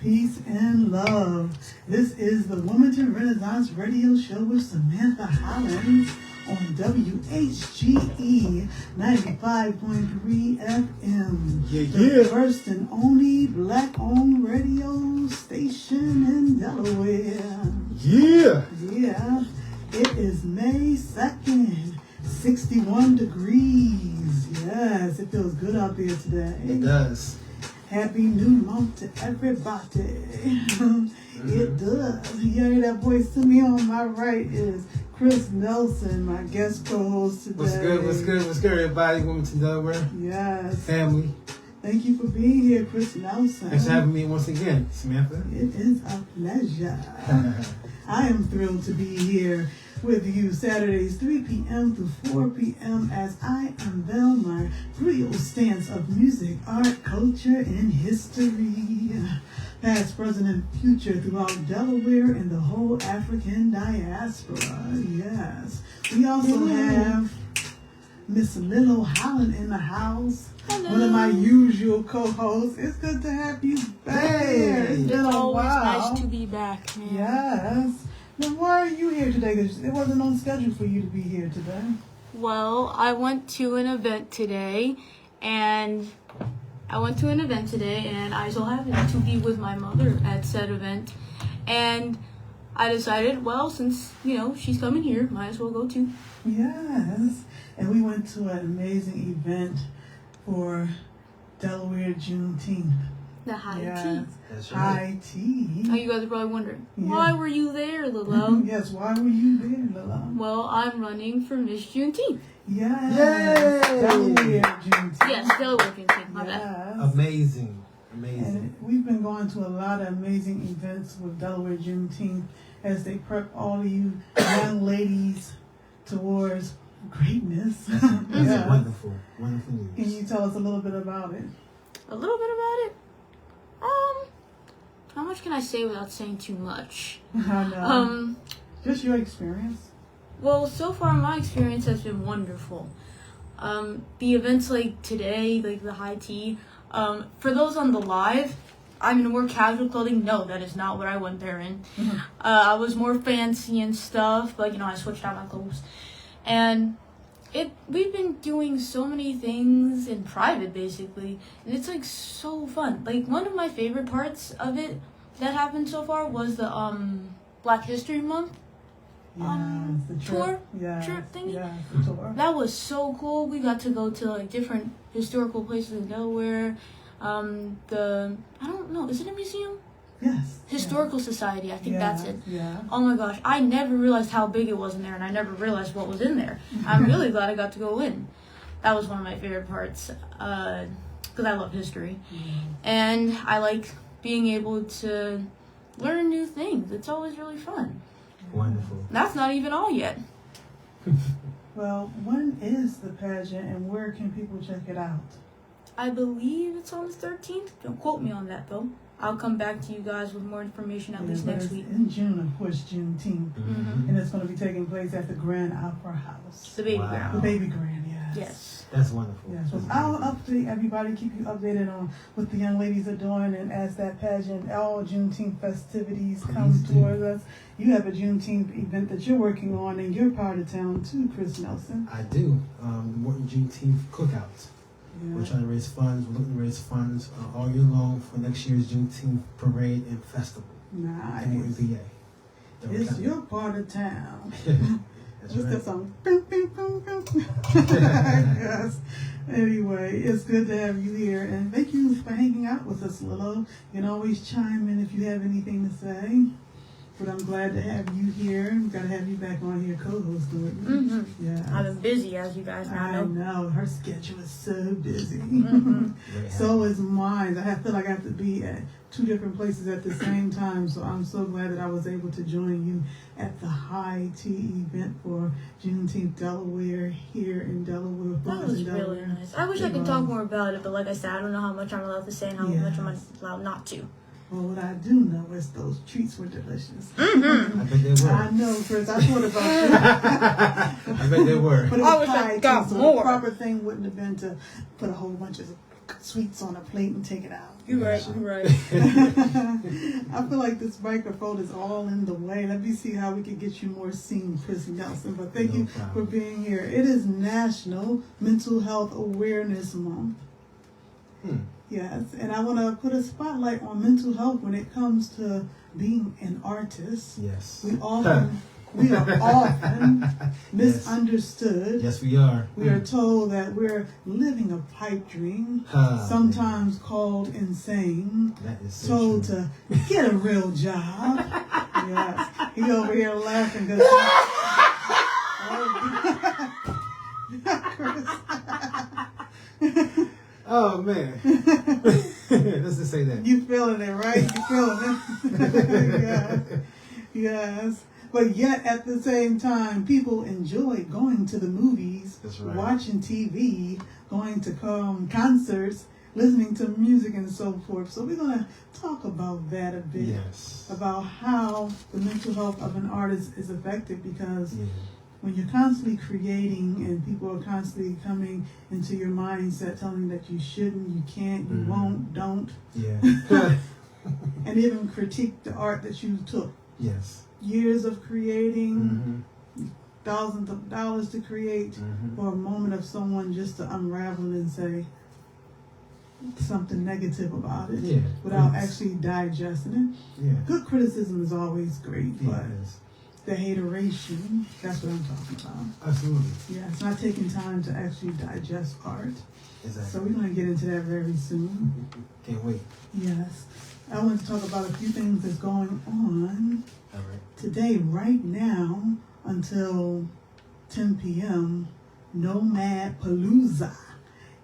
peace, and love. This is the Wilmington Renaissance Radio Show with Samantha Hollins on WHGE 95.3 FM. The first and only black-owned radio station in Delaware. Yeah. It is May 2nd, 61 degrees. Yes, it feels good out there today. It does. Happy new month to everybody. It does. You hear that voice to me on my right is Chris Nelson, my guest co-host today. What's good, everybody? Wilmington, Delaware. Yes. Family. Thank you for being here, Chris Nelson. Thanks for having me once again, Samantha. It is a pleasure. I am thrilled to be here with you Saturdays 3 p.m. through 4 p.m. as I unveil my real stance of music, art, culture, and history. Past, present, and future throughout Delaware and the whole African diaspora. Yes. We also have Miss Lilo Hollins in the house. Hello. One of my usual co-hosts. It's good to have you back. It's been a always while. nice to be back, man. Yes. Now, why are you here today? Because it wasn't on schedule for you to be here today. Well, I went to an event today, and I so happened to be with my mother at said event, and I decided, well, since, she's coming here, might as well go too. Yes. And we went to an amazing event for Delaware Juneteenth. The high Yes. tea. That's right. High tea. Oh, you guys are probably wondering, Yeah. why were you there, Lilo? Yes, why were you there, Lila? Well, I'm running for Miss Juneteenth. Yes. Yay. Delaware Juneteenth. Yes, Delaware Juneteenth, my bad. Yes. Amazing. And we've been going to a lot of amazing events with Delaware Juneteenth as they prep all of you young ladies towards greatness. That's wonderful. Wonderful news. Can you tell us a little bit about it? A little bit about it? How much can I say without saying too much? I know. Just your experience. Well, so far my experience has been wonderful. The events like today, like the high tea, for those on the live, I'm in more casual clothing. No, that is not what I went there in. Mm-hmm. I was more fancy and stuff, but I switched out my clothes. And we've been doing so many things in private, basically, and it's like so fun. Like, one of my favorite parts of it that happened so far was the Black History Month The tour thingy. The tour. That was so cool. We got to go to like different historical places in Delaware. I don't know, is it a museum? Yes. Historical Society, I think that's it. Yeah. Oh my gosh, I never realized how big it was in there, and I never realized what was in there. I'm really glad I got to go in. That was one of my favorite parts, because I love history. And I like being able to learn new things. It's always really fun. Wonderful. That's not even all yet. Well, when is the pageant and where can people check it out? I believe it's on the 13th. Don't quote me on that, though. I'll come back to you guys with more information at least next week. In June, of course, Juneteenth. Mm-hmm. And it's going to be taking place at the Grand Opera House. The Baby Wow. Ground. The Baby Grand, yes. Yes. That's wonderful. Yes. Well, I'll update everybody, keep you updated on what the young ladies are doing. And as that pageant, all Juneteenth festivities come towards us, you have a Juneteenth event that you're working on in your part of town too, Chris Nelson. I do. The Morton Juneteenth Cookout. Yeah. We're trying to raise funds. We're looking to raise funds all year long for next year's Juneteenth Parade and Festival Nice. in Morton, PA. It's your part of town. That's What's right. that song? Yes. Anyway, it's good to have you here, and thank you for hanging out with us, Lilo. You can always chime in if you have anything to say. But I'm glad to have you here. We've got to have you back on here co-hosting with me. Mm-hmm. Yeah. I've been busy, as you guys now I know. know. Her schedule is so busy. Mm-hmm. So is mine. I feel like I have to be at two different places at the same time. So I'm so glad that I was able to join you at the high tea event for Juneteenth Delaware here in Delaware. That was really nice. I wish I could talk more about it, but like I said, I don't know how much I'm allowed to say and how much I'm allowed not to. Well, what I do know is those treats were delicious. Mm-hmm. I bet they were. I know, Chris. I thought about you. I bet they were. But it I was wish I pie, got too, so more. the proper thing wouldn't have been to put a whole bunch of sweets on a plate and take it out. You're right. You're right. I feel like this microphone is all in the way. Let me see how we can get you more seen, Chris Nelson. But thank you for being here. It is National Mental Health Awareness Month. Yes, and I want to put a spotlight on mental health when it comes to being an artist. Yes. We are often misunderstood. Yes, we are. We are told that we're living a pipe dream, sometimes called insane. That is so told true. to get a real job. Yes, he over here laughing because. Oh man. Let's just say that. You feeling it, right? You feeling it? Yes. Yes. But yet, at the same time, people enjoy going to the movies, watching TV, going to concerts, listening to music, and so forth. So we're going to talk about that a bit. Yes. About how the mental health of an artist is affected, because when you're constantly creating and people are constantly coming into your mindset telling you that you shouldn't, you can't, you won't, don't. Yeah. And even critique the art that you took. Yes. Years of creating, thousands of dollars to create, for a moment of someone just to unravel and say something negative about it without actually digesting it. Yeah. Good criticism is always great, but Yes. the hateration, that's what I'm talking about. Absolutely. Yeah, it's not taking time to actually digest art. Exactly. So we're going to get into that very soon. Can't wait. Yes. I want to talk about a few things that's going on All right. today, right now, until 10 p.m. Nomad Palooza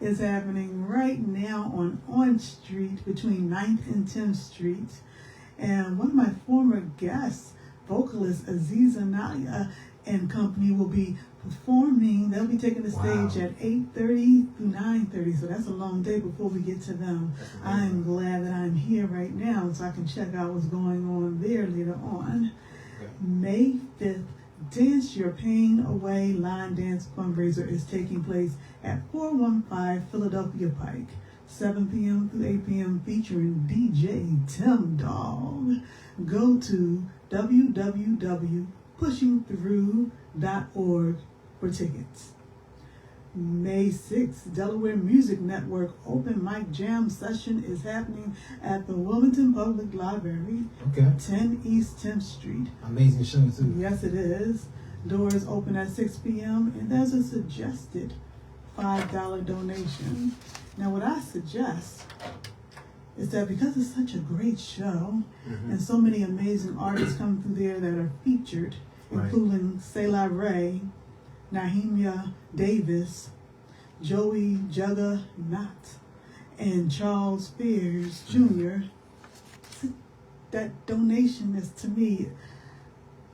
is happening right now on Orange Street between 9th and 10th Street. And one of my former guests, vocalist Aziza Nadia and company, will be performing. They'll be taking the stage at 8:30 through 9:30, so that's a long day before we get to them. I'm glad that I'm here right now so I can check out what's going on there later on. Okay. May 5th, Dance Your Pain Away Line Dance Fundraiser is taking place at 415 Philadelphia Pike, 7 p.m. through 8 p.m. featuring DJ Tim Dog. Go to www.pushingthrough.org for tickets. May 6th, Delaware Music Network Open Mic Jam Session is happening at the Wilmington Public Library, 10 East 10th Street. Amazing show too. Yes, it is. Doors open at 6 p.m. and there's a suggested $5 donation. Now, what I suggest is that because it's such a great show and so many amazing artists come through there that are featured, including Selah Ray, Nahimia Davis, Joey Juggernaut, and Charles Spears Jr., that donation is, to me,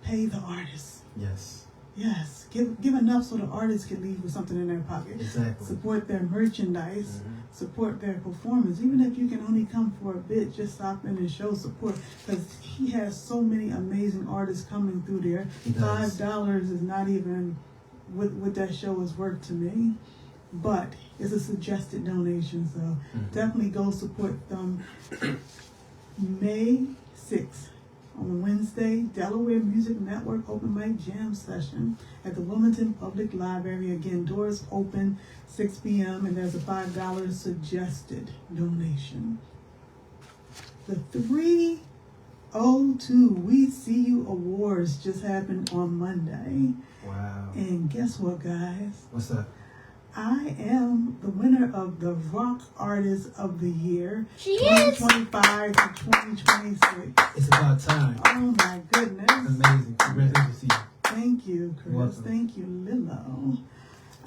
pay the artists. Yes. Yes, give enough so the artists can leave with something in their pocket. Exactly. Support their merchandise, support their performance. Even if you can only come for a bit, just stop in and show support, because he has so many amazing artists coming through there. $5 is not even what that show is worth to me, but it's a suggested donation, so definitely go support them. May 6th. On Wednesday, Delaware Music Network Open Mic Jam Session at the Wilmington Public Library. Again, doors open 6 p.m. and there's a $5 suggested donation. The 302 We See You Awards just happened on Monday. Wow. And guess what, guys? What's that? I am the winner of the Rock Artist of the Year, She is. 2025 to 2026. It's about time. Oh my goodness! That's amazing. Congratulations to you. Thank you, Chris. Welcome. Thank you, Lilo.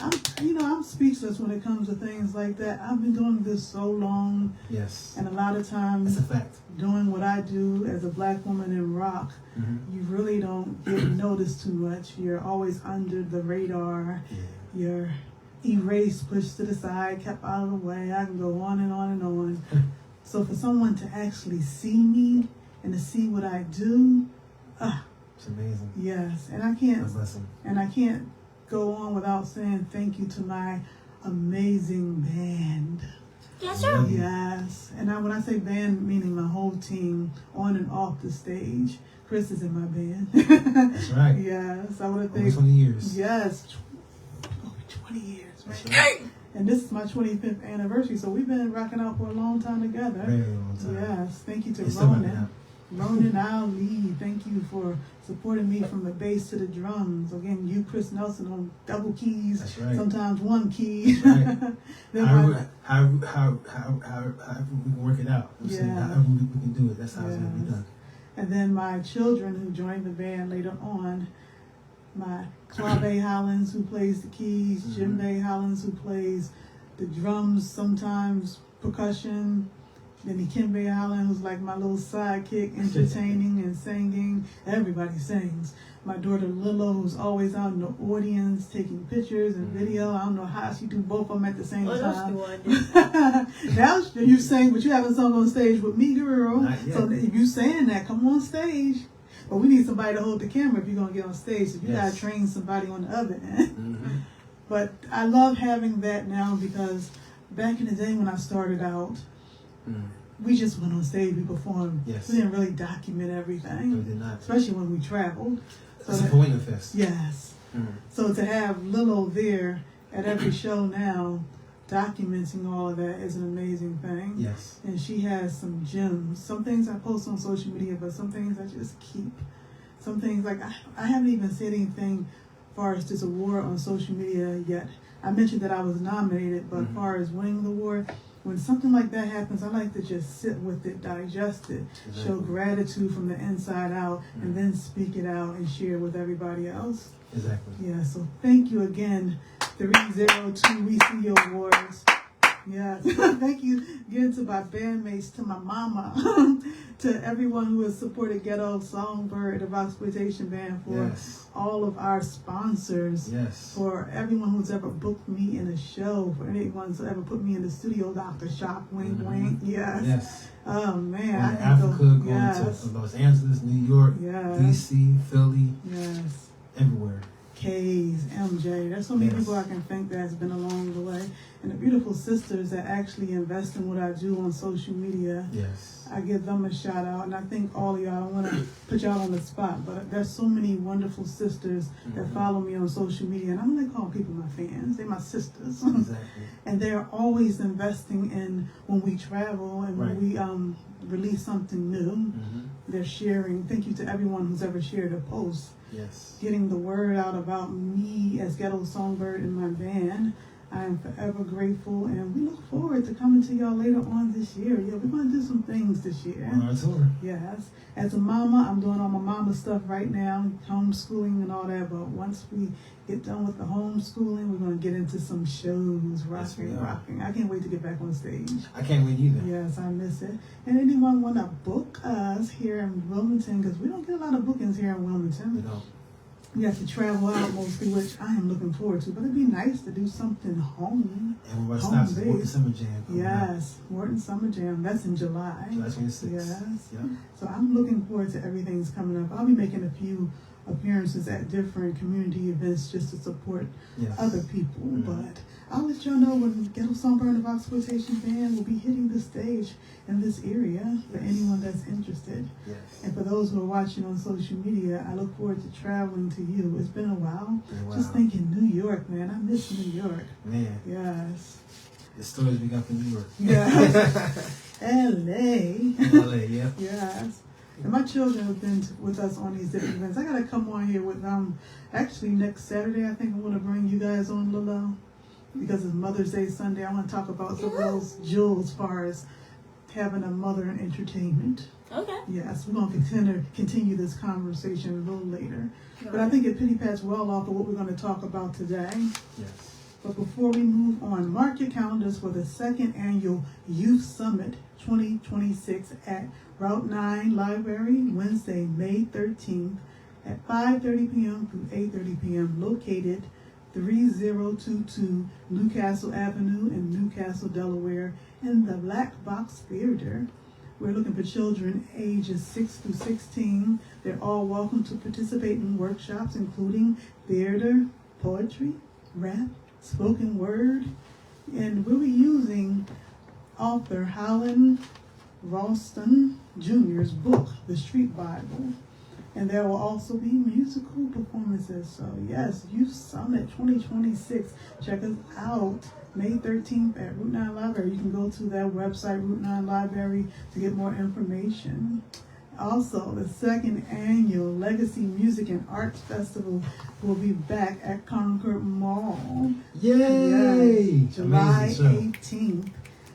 I'm speechless when it comes to things like that. I've been doing this so long, Yes. and a lot of times That's a fact. doing what I do as a black woman in rock, you really don't get noticed too much. You're always under the radar. You're erased, pushed to the side, kept out of the way. I can go on and on and on. So for someone to actually see me and to see what I do, It's amazing. yes. And I can't go on without saying thank you to my amazing band. Yes, sir. Yes. And when I say band, meaning my whole team on and off the stage. Chris is in my band. That's right. Yes. I want to Over thank 20 years. Yes. Over 20 years, man. That's right. And this is my 25th anniversary, so we've been rocking out for a long time together. Very long time. Yes. Thank you to It's still rocking Ronan. out. Ronan Ali, thank you for supporting me from the bass to the drums. Again, you, Chris Nelson, on double keys. That's right. Sometimes one key. That's right. Then How we can work it out. I'm saying, Yeah. however we can do it. That's how it's going to be done. And then my children who joined the band later on, my Clave Hollins who plays the keys, Jim Bay Hollins who plays the drums, sometimes percussion, then Kimbe Hollins who's like my little sidekick, entertaining and singing. Everybody sings. My daughter Lilo, who's always out in the audience taking pictures and video. I don't know how she do both of them at the same time. Now you sing, but you haven't sung on stage with me, girl. Not yet. So if you saying that, come on stage. But we need somebody to hold the camera if you're gonna get on stage. So you Yes. gotta train somebody on the other end. Mm-hmm. But I love having that now because back in the day when I started out, we just went on stage, we performed. Yes. We didn't really document We everything, did not. especially when we traveled. It's a pointer fest. Yes. So to have Lilo there at every show now, documenting all of that is an amazing thing. Yes. And she has some gems. Some things I post on social media, but some things I just keep. Some things like I haven't even said anything as far as this award on social media yet. I mentioned that I was nominated, but as far as winning the award, when something like that happens, I like to just sit with it, digest it, show gratitude from the inside out, and then speak it out and share with everybody else. Exactly. Yeah, so thank you again, 302 We See Your Awards. Yeah, thank you again to my bandmates, to my mama, to everyone who has supported Ghetto Songbird, the Voxploitation Band, for all of our sponsors, for everyone who's ever booked me in a show, for anyone who's ever put me in the studio, Dr. Shop, wink, wink, yes. Oh, man. Going to Africa, going to Los Angeles, New York, D.C., Philly, everywhere. K's, MJ. There's so many people I can thank that has been along the way. And the beautiful sisters that actually invest in what I do on social media. Yes. I give them a shout out. And I thank all of y'all. I don't want to put y'all on the spot, but there's so many wonderful sisters that follow me on social media. And I'm going to call people my fans. They're my sisters. Exactly. And they're always investing in when we travel and when we release something new. They're sharing. Thank you to everyone who's ever shared a post. Yes. Getting the word out about me as Ghetto Songbird in my band. I am forever grateful, and we look forward to coming to y'all later on this year. Yeah, we're going to do some things this year. On our tour. Yes. As a mama, I'm doing all my mama stuff right now, homeschooling and all that, but once we get done with the homeschooling, we're going to get into some shows, rocking. I can't wait to get back on stage. I can't wait either. Yes, I miss it. And anyone want to book us here in Wilmington, because we don't get a lot of bookings here in Wilmington. We don't. We have to travel out mostly, which I am looking forward to. But it'd be nice to do something home. And we're going to stop Morton Summer Jam. Yes, Morton Summer Jam. That's in July. July 26th. Yes. Yep. So I'm looking forward to everything's coming up. I'll be making a few appearances at different community events just to support other people. But I'll let y'all know when Ghetto Songbird and the Voxploitation Band will be hitting the stage in this area for anyone that's interested. Yes. And for those who are watching on social media, I look forward to traveling to you. It's been a while. Just thinking New York, man. I miss New York. Man. Yes. The stories we got from New York. Yes. L.A. L.A., yeah. Yes. And my children have been with us on these different events. I got to come on here with them. Actually, next Saturday, I think I want to bring you guys on, Lilo. Because it's Mother's Day Sunday, I want to talk about some of those jewels as far as having a mother in entertainment. Okay. Yes, we're going to continue this conversation a little later. But I think it pity pats well off of what we're going to talk about today. Yes. But before we move on, mark your calendars for the second annual Youth Summit 2026 at Route 9 Library, Wednesday, May 13th at 5:30 p.m. through 8:30 p.m. located 3022 Newcastle Avenue in Newcastle, Delaware, in the Black Box Theater. We're looking for children ages 6 through 16. They're all welcome to participate in workshops, including theater, poetry, rap, spoken word, and we'll be using author Hollins Ralston Jr.'s book, The Street Bible. And there will also be musical performances. So yes, Youth Summit 2026. Check us out May 13th at Route 9 Library. You can go to that website, Route 9 Library, to get more information. Also, the second annual Legacy Music and Arts Festival will be back at Concord Mall. Yay! Yes, July 18th.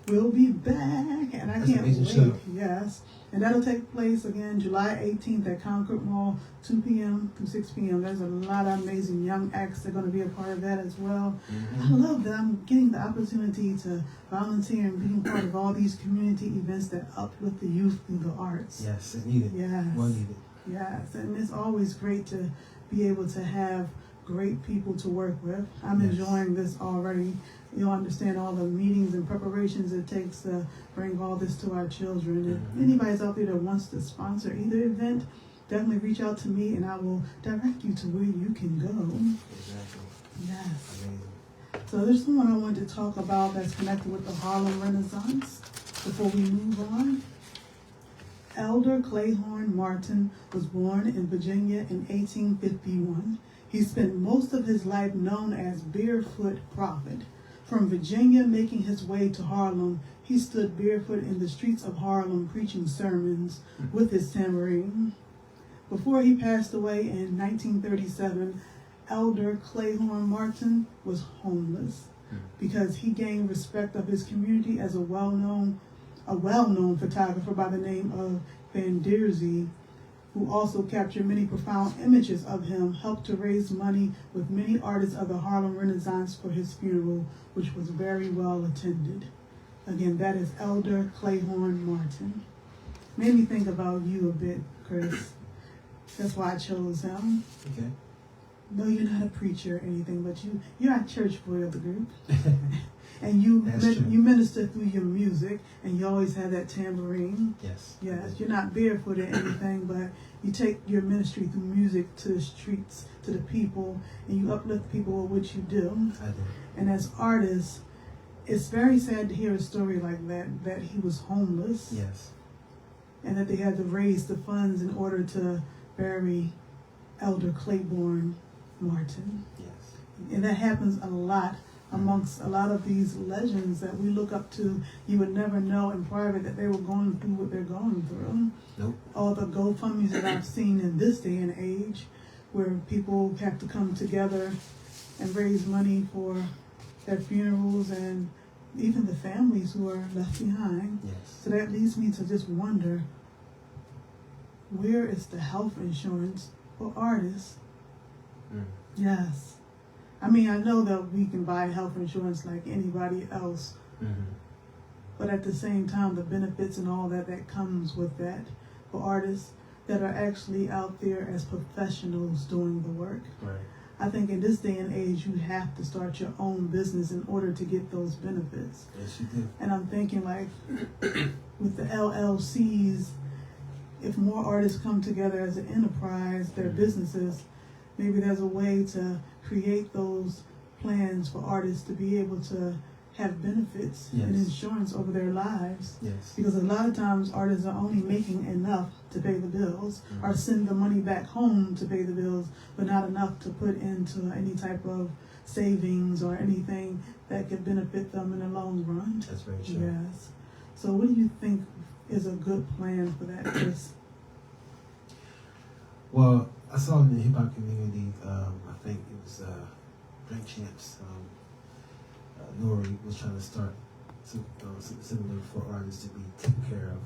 We'll be back, and I can't wait. Show. Yes. And that'll take place again July 18th at Concord Mall, 2 p.m. through 6 p.m. There's a lot of amazing young acts that are going to be a part of that as well. I love that I'm getting the opportunity to volunteer and being part of all these community events that uplift the youth through the arts. Yes, it's needed. Yes. Well needed. Yes, and it's always great to be able to have great people to work with. I'm enjoying this already. You'll understand all the meetings and preparations it takes to bring all this to our children. If anybody's out there that wants to sponsor either event, definitely reach out to me and I will direct you to where you can go. Exactly. Yes. Amazing. So there's someone I wanted to talk about that's connected with the Harlem Renaissance before we move on. Elder Clayhorn Martin was born in Virginia in 1851. He spent most of his life known as Barefoot Prophet. From Virginia making his way to Harlem, he stood barefoot in the streets of Harlem preaching sermons with his tambourine. Before he passed away in 1937, Elder Clayhorn Martin was homeless because he gained respect of his community as a well-known photographer by the name of Van Deersey, who also captured many profound images of him, helped to raise money with many artists of the Harlem Renaissance for his funeral, which was very well attended. Again, that is Elder Clayhorn Martin. Made me think about you a bit, Chris. That's why I chose him. Okay. No, you're not a preacher or anything, but you're a church boy of the group. And you minister through your music, and you always have that tambourine. Yes. Yes, you're not barefoot or anything, but you take your ministry through music to the streets, to the people, and you uplift people with what you do. I do. And as artists, it's very sad to hear a story like that he was homeless. Yes. And that they had to raise the funds in order to bury Elder Clayhorn Martin. Yes. And that happens a lot amongst a lot of these legends that we look up to. You would never know in private that they were going through what they're going through. Nope. All the GoFundMes that I've seen in this day and age, where people have to come together and raise money for their funerals and even the families who are left behind. Yes. So that leads me to just wonder, where is the health insurance for artists? Yes. I mean, I know that we can buy health insurance like anybody else, but at the same time, the benefits and all that comes with that for artists that are actually out there as professionals doing the work. Right. I think in this day and age, you have to start your own business in order to get those benefits. Yes, you do. And I'm thinking like with the LLCs, if more artists come together as an enterprise, their businesses, maybe there's a way to create those plans for artists to be able to have benefits and insurance over their lives. Yes. Because a lot of times artists are only making enough to pay the bills or send the money back home to pay the bills, but not enough to put into any type of savings or anything that could benefit them in the long run. That's very true. Yes. So what do you think is a good plan for that, Chris? Well, I saw in the hip hop community, I think it was Drink Champs, Nori was trying to start something similar for artists to be taken care of.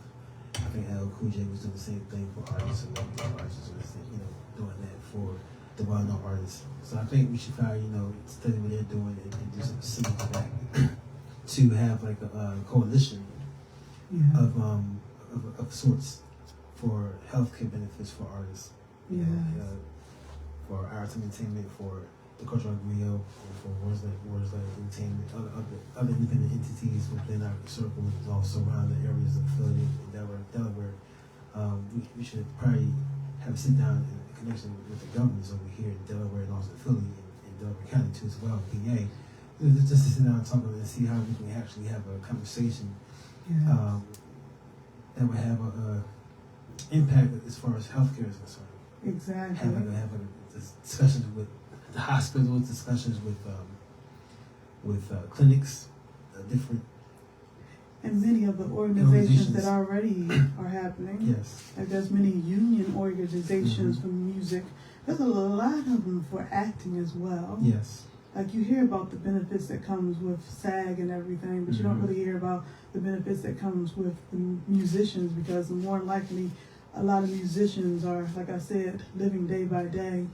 I think LL Cool J was doing the same thing for artists, and artists were doing that for the well-known artists. So I think we should probably, study what they're doing and do something similar to that to have like a coalition of sorts for healthcare benefits for artists. For arts and entertainment, for the cultural griot, for words like entertainment, other independent entities within our circle and also around the areas of Philly and Delaware. We should probably have a sit down and a connection with the governors over here in Delaware and also Philly and Delaware County too as well, PA. Just to sit down and talk about it and see how we can actually have a conversation Yeah. That would have a impact as far as healthcare is concerned. Exactly. Having discussions with the hospitals, discussions with clinics, different. And many of the organizations that already are happening. Yes. Like there's many union organizations for music. There's a lot of them for acting as well. Yes. Like you hear about the benefits that comes with SAG and everything, but you don't really hear about the benefits that comes with the musicians, because more than likely a lot of musicians are, like I said, living day by day.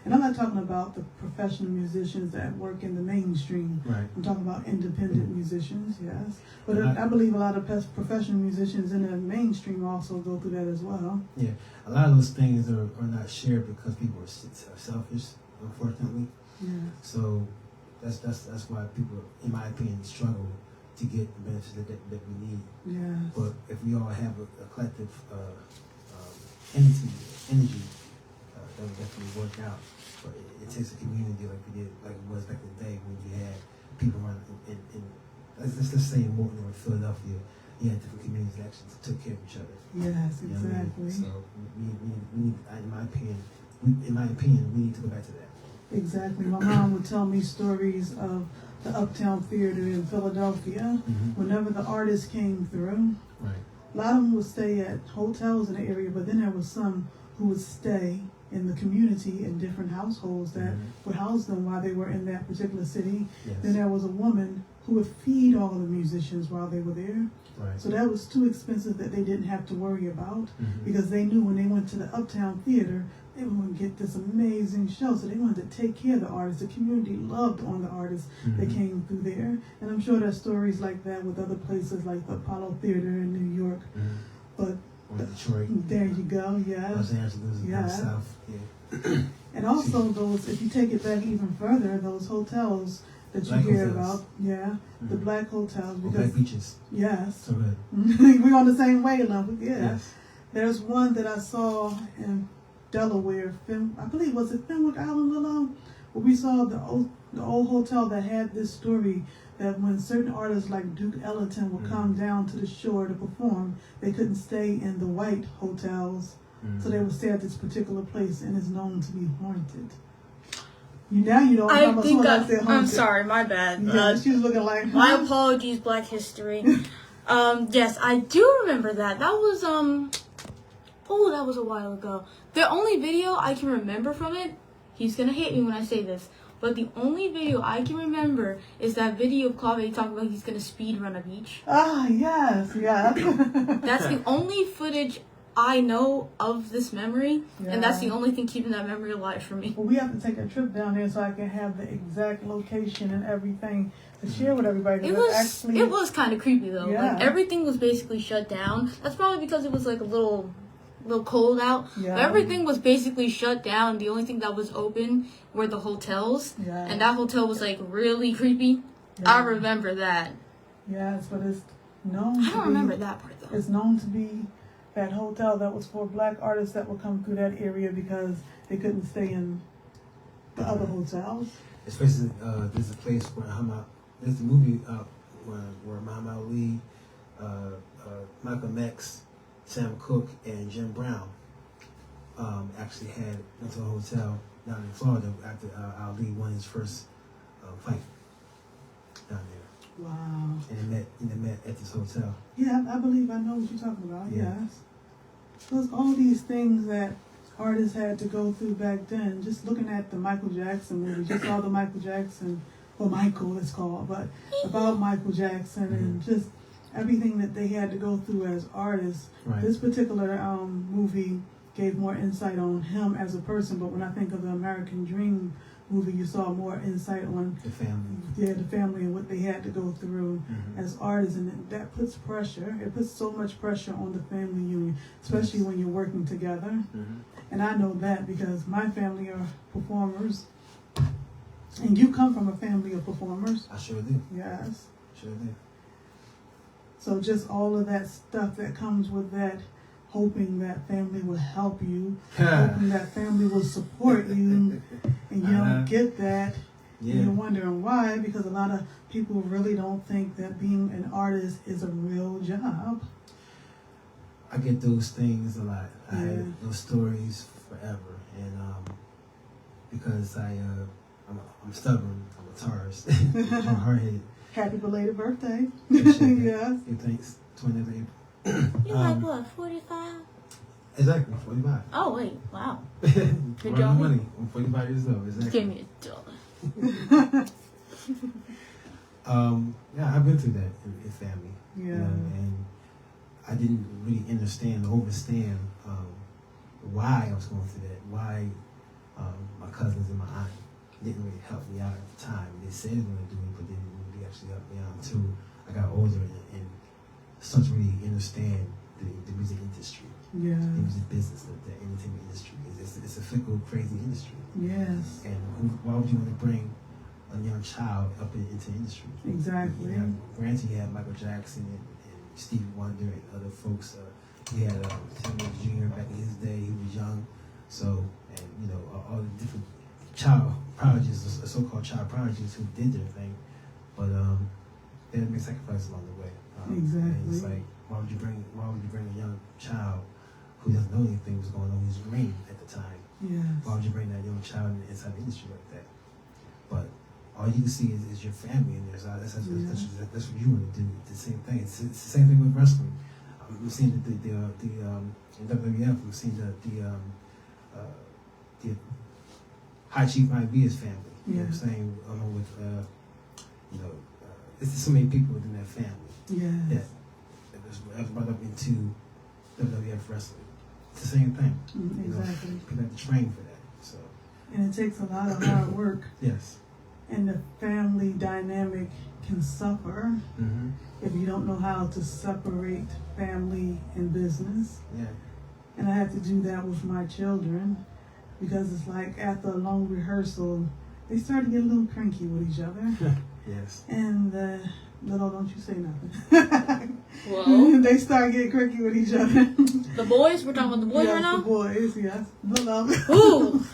And I'm not talking about the professional musicians that work in the mainstream. Right. I'm talking about independent musicians, yes. But I believe a lot of professional musicians in the mainstream also go through that as well. Yeah, a lot of those things are not shared because people are selfish, unfortunately. Yeah. So that's why people, in my opinion, struggle to get the benefits that we need. Yes. But if we all have a collective energy, that would definitely work out. But it takes a community like we did, like it was back in the day when you had people around in let's say in Morton or Philadelphia, you had different communities that actually took care of each other. Yes, You know what I mean? exactly. So we need, in my opinion, we need to go back to that. Exactly. My mom would tell me stories of the Uptown Theater in Philadelphia. Whenever the artists came through, Right. a lot of them would stay at hotels in the area, but then there was some who would stay in the community in different households that would house them while they were in that particular city. Yes. Then there was a woman who would feed all the musicians while they were there. Right. So that was too expensive that they didn't have to worry about, because they knew when they went to the Uptown Theater, they were going to get this amazing show. So they wanted to take care of the artists. The community loved on the artists that came through there. And I'm sure there's stories like that with other places like the Apollo Theater in New York. But Or Detroit. there you go, yes. Los Angeles, Yeah. down south. Yeah. And also those, if you take it back even further, those hotels that you Black hear hotels. about, the black hotels. Or Because black beaches. yes, So good. we're on the same wavelength. Yeah. Yes. There's one that I saw in Delaware, I believe, was it Fenwick Island, Willow? Where we saw the old hotel that had this story that when certain artists like Duke Ellington would come down to the shore to perform, they couldn't stay in the white hotels, so they would stay at this particular place, and it's known to be haunted. You don't. I think haunted. I'm sorry, my bad. Yeah, she was looking like. My apologies, Black History. Yes, I do remember that. That was that was a while ago. The only video I can remember from it, he's gonna hate me when I say this, but the only video I can remember is that video of Clave talking about he's gonna speed run a beach. Ah, yes, yeah. That's the only footage I know of this memory, and that's the only thing keeping that memory alive for me. Well, we have to take a trip down there so I can have the exact location and everything to share with everybody. It was kind of creepy though. Yeah. Like everything was basically shut down. That's probably because it was like a little cold out. Yeah. But everything was basically shut down. The only thing that was open were the hotels, and that hotel was like really creepy. Yeah. I remember that. Yes, but it's known. I don't remember that part though. It's known to be that hotel that was for black artists that would come through that area because they couldn't stay in the other hotels. Especially, there's a place where there's a movie where Muhammad Ali, Malcolm X, Sam Cooke, and Jim Brown actually went to a hotel down in Florida after Ali won his first fight down there. Wow. And they met at this hotel. Yeah, I believe I know what you're talking about. Yeah. Yes. So it's all these things that artists had to go through back then. Just looking at the Michael Jackson movie, just saw the Michael Jackson, or Michael it's called, but about Michael Jackson and just everything that they had to go through as artists. Right. This particular movie gave more insight on him as a person, but when I think of the American Dream movie, you saw more insight on the family. Yeah, the family and what they had to go through as artists, and that puts pressure. It puts so much pressure on the family union, especially when you're working together. And I know that because my family are performers, and you come from a family of performers. I sure do. Yes. Sure do. So just all of that stuff that comes with that, hoping that family will help you, hoping that family will support you, and you don't get that, Yeah. And you're wondering why, because a lot of people really don't think that being an artist is a real job. I get those things a lot. I Yeah. have those stories forever, and because I'm stubborn, I'm a Taurus, I'm hard-headed. Happy belated birthday. Appreciate that. Yes. Yeah, thanks. 20th of April. You like what, 45? Exactly, 45. Oh, wait, wow. Good job. money. I'm 45 years old. Just Exactly. give me $1. Yeah, I've been through that in family. Yeah. You know, and I didn't really understand or overstand why I was going through that. Why my cousins and my aunt didn't really help me out at the time. They said they were going to do it, but they didn't really actually help me out until I got older and started to really understand the music industry. Yeah. The music business, the entertainment industry. It's a fickle, crazy industry. Yes. And why would you want to bring a young child up into the industry? Exactly. Granted, you had Michael Jackson and Stevie Wonder and other folks. He had Tim Jr. back in his day. He was young. So, and you know, all the different child prodigies, so-called child prodigies who did their thing. But they had to make sacrifices along the way. Exactly. And it's like, why would you bring a young child who doesn't know anything was going on, who's green at the time? Yes. Why would you bring that young child inside the industry like that? But all you see is your family in there. So that's what you want to do. The same thing. It's the same thing with wrestling. I'm seeing in WWF. I'm seeing the High Chief IB's family. You know what I'm saying? Along with it's just so many people within that family. Yeah. That was brought up into WWF wrestling. It's the same thing. Exactly. People have to train for that. So. And it takes a lot of hard work. Yes. And the family dynamic can suffer if you don't know how to separate family and business. Yeah. And I had to do that with my children because it's like after a long rehearsal, they start to get a little cranky with each other. Yes. And don't you say nothing. Whoa. They start getting cranky with each other. The boys? We're talking about the boys right now? The boys, yes. The love. Ooh.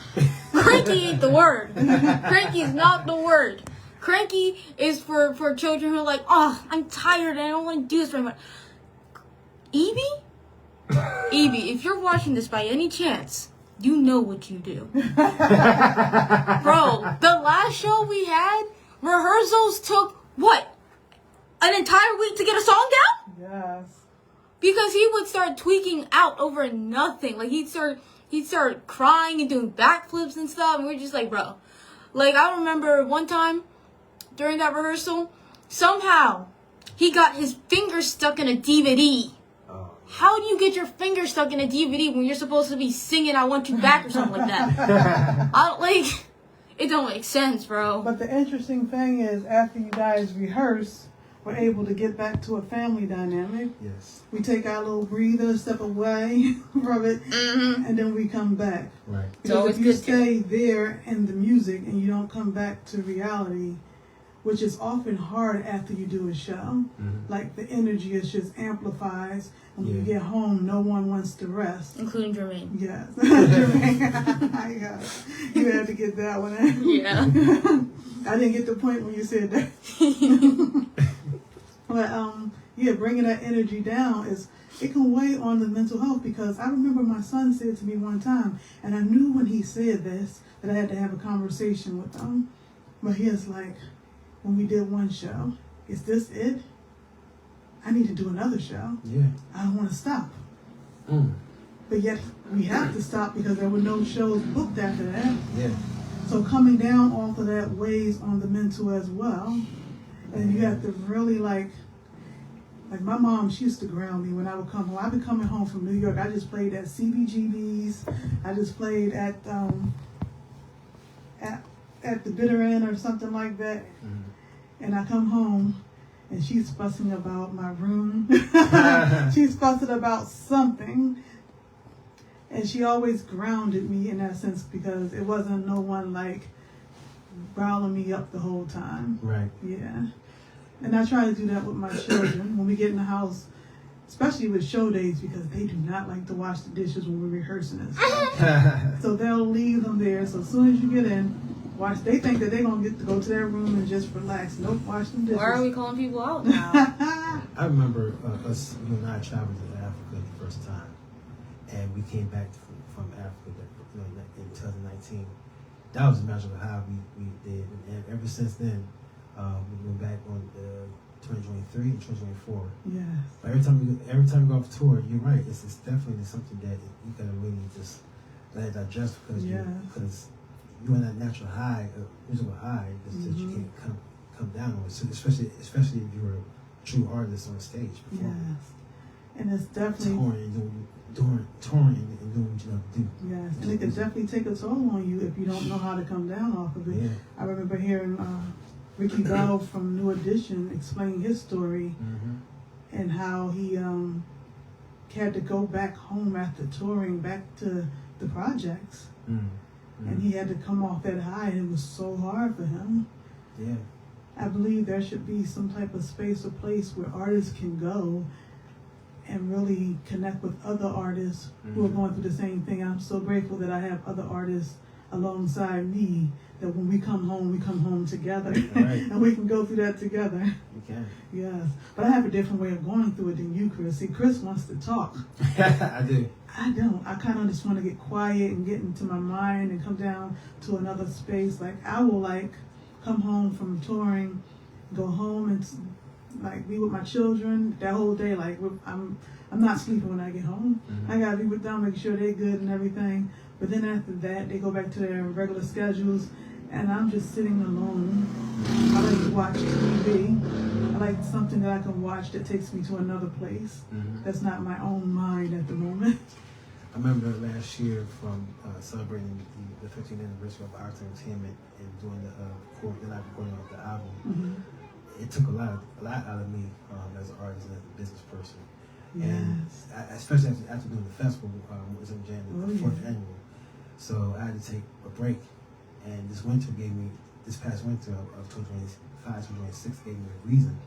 Cranky ain't the word. Cranky is not the word. Cranky is for children who are like, oh, I'm tired and I don't want to do this very much. Evie, if you're watching this by any chance, you know what you do. Bro, the last show we had, rehearsals took, what? An entire week to get a song down? Yes. Because he would start tweaking out over nothing. Like, he'd start crying and doing backflips and stuff. And we're just like, bro. Like, I remember one time during that rehearsal, somehow he got his finger stuck in a DVD. Oh. How do you get your finger stuck in a DVD when you're supposed to be singing I Want You Back or something like that? It don't make sense, bro. But the interesting thing is, after you guys rehearse, we're able to get back to a family dynamic. Yes. We take our little breather, step away from it, and then we come back. Right. Because if you stay there in the music and you don't come back to reality, which is often hard after you do a show, like the energy is just amplifies, and when you get home, no one wants to rest. Including Jermaine. Yes. Jermaine. Yes. You had to get that one in. Yeah. I didn't get the point when you said that. But bringing that energy down it can weigh on the mental health, because I remember my son said to me one time, and I knew when he said this that I had to have a conversation with him. But he was like, when we did one show, is this it? I need to do another show. Yeah. I don't want to stop. But yet we have to stop because there were no shows booked after that. Yeah. So coming down off of that weighs on the mental as well. And you have to really like my mom, she used to ground me when I would come home. I'd be coming home from New York. I just played at CBGB's. I just played at the bitter end or something like that. And I come home and she's fussing about my room. She's fussing about something. And she always grounded me in that sense, because it wasn't no one like riling me up the whole time. Right. Yeah. And I try to do that with my children when we get in the house, especially with show days, because they do not like to wash the dishes when we're rehearsing and stuff. So they'll leave them there. So as soon as you get in, Watch. They think that they're gonna get to go to their room and just relax. Nope. Wash them dishes. Why are we calling people out now? I remember us, you and I traveled to Africa the first time, and we came back from Africa in 2019. That was a magical high we did, and ever since then, we went back on 2023 and 2024. Yes. But every time we go off tour, you're right. It's definitely something that you gotta really just let it digest because you're in that natural high, musical high, that you can't come down on. So especially if you're a true artist on stage. Yes. And it's definitely touring and doing what you love to do. Yes, and it can definitely take a toll on you if you don't know how to come down off of it. Yeah. I remember hearing Ricky Bell from New Edition explain his story and how he had to go back home after touring back to the projects. And he had to come off that high, and it was so hard for him. Yeah. I believe there should be some type of space or place where artists can go and really connect with other artists who are going through the same thing. I'm so grateful that I have other artists alongside me, that when we come home together. Right. And we can go through that together. You can. Yes. But I have a different way of going through it than you, Chris. See, Chris wants to talk. I do. I don't. I kind of just want to get quiet and get into my mind and come down to another space. Like, I will, come home from touring, go home and, be with my children that whole day. I'm not sleeping when I get home. I got to be with them, make sure they're good and everything. But then after that, they go back to their regular schedules, and I'm just sitting alone. I like to watch TV. I like something that I can watch that takes me to another place. That's not my own mind at the moment. I remember last year from celebrating the 15th anniversary of Arts Entertainment and doing the live recording of the album. It took a lot out of me as an artist and as a business person. Yes. And especially after doing the festival, was in January, the 4th annual. So I had to take a break, and this past winter of 2025, 2026 gave me a reason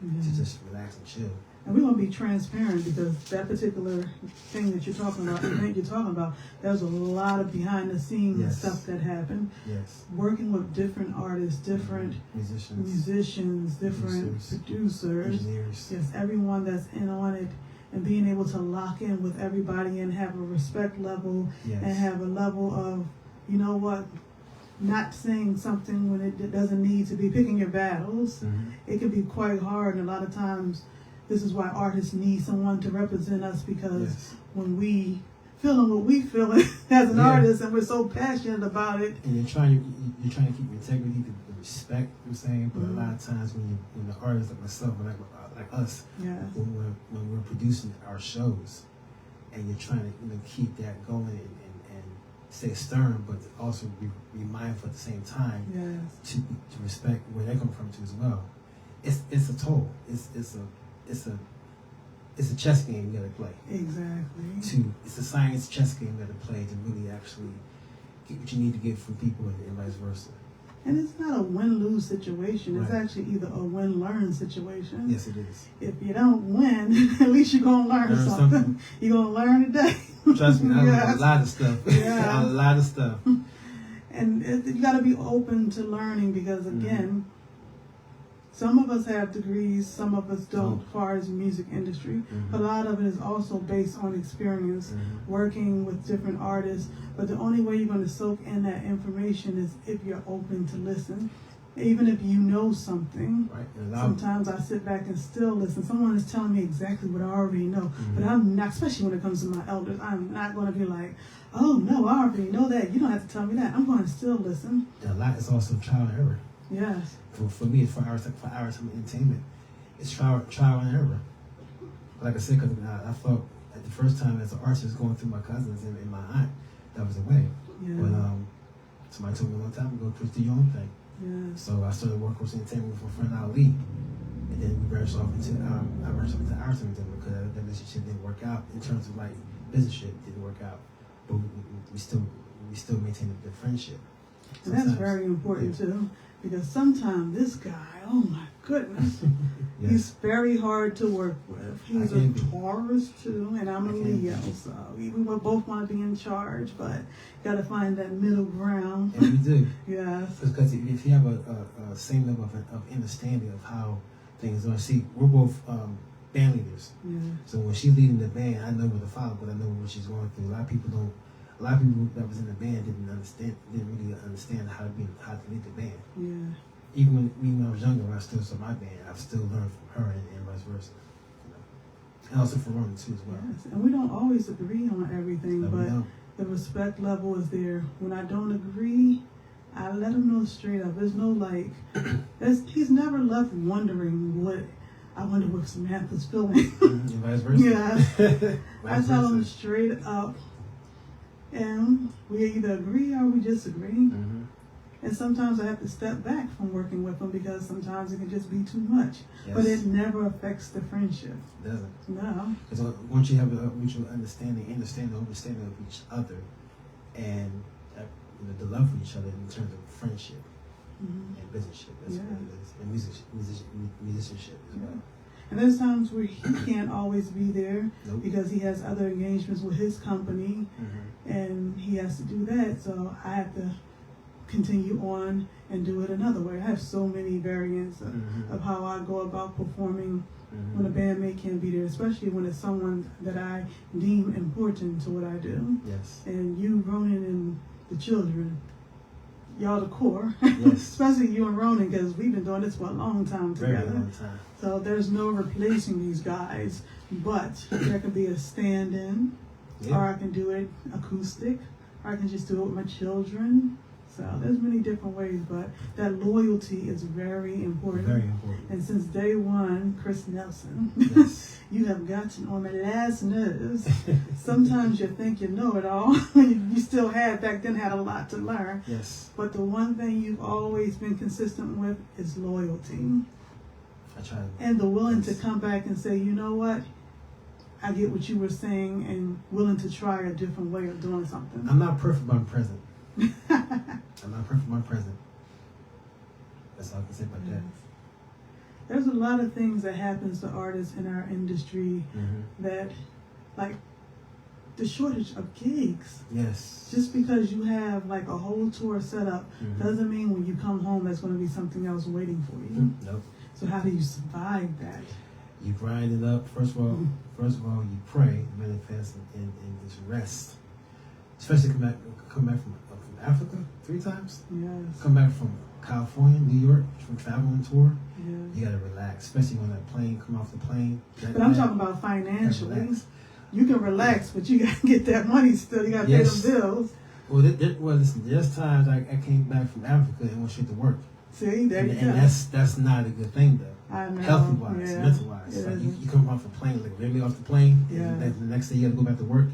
to just relax and chill. And we want to be transparent, because that particular thing that you're talking about, event you're talking about, there's a lot of behind the scenes stuff that happened. Yes. Working with different artists, different musicians, different producers. Engineers. Yes, everyone that's in on it, and being able to lock in with everybody and have a respect level and have a level of, you know what, not saying something when it doesn't need to be, picking your battles. It can be quite hard, and a lot of times this is why artists need someone to represent us, because when we feeling what we feel as an artist, and we're so passionate about it, and you're trying to keep your integrity, the respect, you know what I'm saying. But a lot of times when the artists like myself, like us, when we're producing our shows, and you're trying to keep that going and stay stern, but also be mindful at the same time to respect where they come from too as well. It's a toll. It's a chess game you gotta play. Exactly. It's a science chess game you gotta play to really actually get what you need to get from people and vice versa. And it's not a win-lose situation. It's actually either a win-learn situation. Yes, it is. If you don't win, at least you're going to learn something. You're going to learn today. Trust me, I learned a lot of stuff. A lot of stuff. And you got to be open to learning, because, again, some of us have degrees, some of us don't, as far as the music industry. But a lot of it is also based on experience, working with different artists. But the only way you're going to soak in that information is if you're open to listen. Even if you know something, sometimes I sit back and still listen. Someone is telling me exactly what I already know. But I'm not, especially when it comes to my elders, I'm not going to be like, oh, no, I already know that. You don't have to tell me that. I'm going to still listen. And a lot is also trial and error. Yes. For me, for our entertainment, it's trial and error. Like I said, because I thought at the first time as an artist going through my cousins and my aunt, that was the way. But somebody told me a long time ago, Chris, do your own thing. So I started working with entertainment with my friend Ali, and then we branched off into I branched off into our entertainment, because that relationship didn't work out in terms of business shit didn't work out, but we still maintained the friendship. And that's very important too, because sometimes this guy, oh my goodness. Yes. He's very hard to work with. He's I a can be. Taurus too, and I'm a I can Leo, be. so we both want to be in charge, but got to find that middle ground. And we do. Yes. Because if you have a same level of understanding of how things are, see, we're both band leaders. Yeah. So when she's leading the band, I know where to follow, but I know what she's going through. A lot of people that was in the band didn't really understand how to lead the band. Yeah. Even when I was younger, when I still saw my band, I've still learned from her and vice versa. You know? And also from Roman too as well. Yes. And we don't always agree on everything, So we but know. the respect level is there. When I don't agree, I let him know straight up. There's no like, he's never left wondering I wonder what Samantha's feeling. And vice versa. Yeah. I Vice tell him versa. straight up, and we either agree or we disagree. Mm-hmm. And sometimes I have to step back from working with him because sometimes it can just be too much. Yes. But it never affects the friendship. It doesn't. No. Because once you have a mutual understanding of each other, and the love for each other in terms of friendship Mm-hmm. and businessship, that's Yeah. what it is, and musicianship as well. And there's times where he can't always be there Nope. because he has other engagements with his company, Mm-hmm. and he has to do that. So I have to continue on and do it another way. I have so many variants of how I go about performing when a bandmate can't be there, especially when it's someone that I deem important to what I do. Yes. And you, Ronan, and the children, y'all the core. Yes. Especially you and Ronan, because we've been doing this for a long time Very together. long time. So there's no replacing these guys, but there can be a stand-in, or Yeah. I can do it acoustic, or I can just do it with my children. So there's many different ways, but that loyalty is very important. Very important. And since day one, Chris Nelson, Yes. you have gotten on my last nerves. Sometimes you think you know it all. You still had a lot to learn. Yes. But the one thing you've always been consistent with is loyalty. I try to. And the willing to come back and say, you know what? I get what you were saying, and willing to try a different way of doing something. I'm not perfect, but I'm present. I'm not perfect, but I'm present. That's all I can say about that. There's a lot of things that happens to artists in our industry Mm-hmm. that, like, the shortage of gigs. Yes. Just because you have like a whole tour set up Mhm. doesn't mean when you come home there's going to be something else waiting for you. Nope. So how do you survive that? You grind it up. First of all, you pray, manifest, and just rest. Especially come back from Africa 3 times. Yes. Come back from California, New York, from traveling tour. Yes. You gotta relax, especially when that plane come off the plane. But I'm talking about financially. Relax. You can relax, but you got to get that money still. You got to Yes. pay them bills. Well, listen. There's times I came back from Africa and went straight to work, See, there you and go. that's not a good thing though. I know. Healthy wise, Yeah. mental wise. It Like isn't. you come off a plane, like literally off the plane, Yeah. and the next day you gotta go back to work.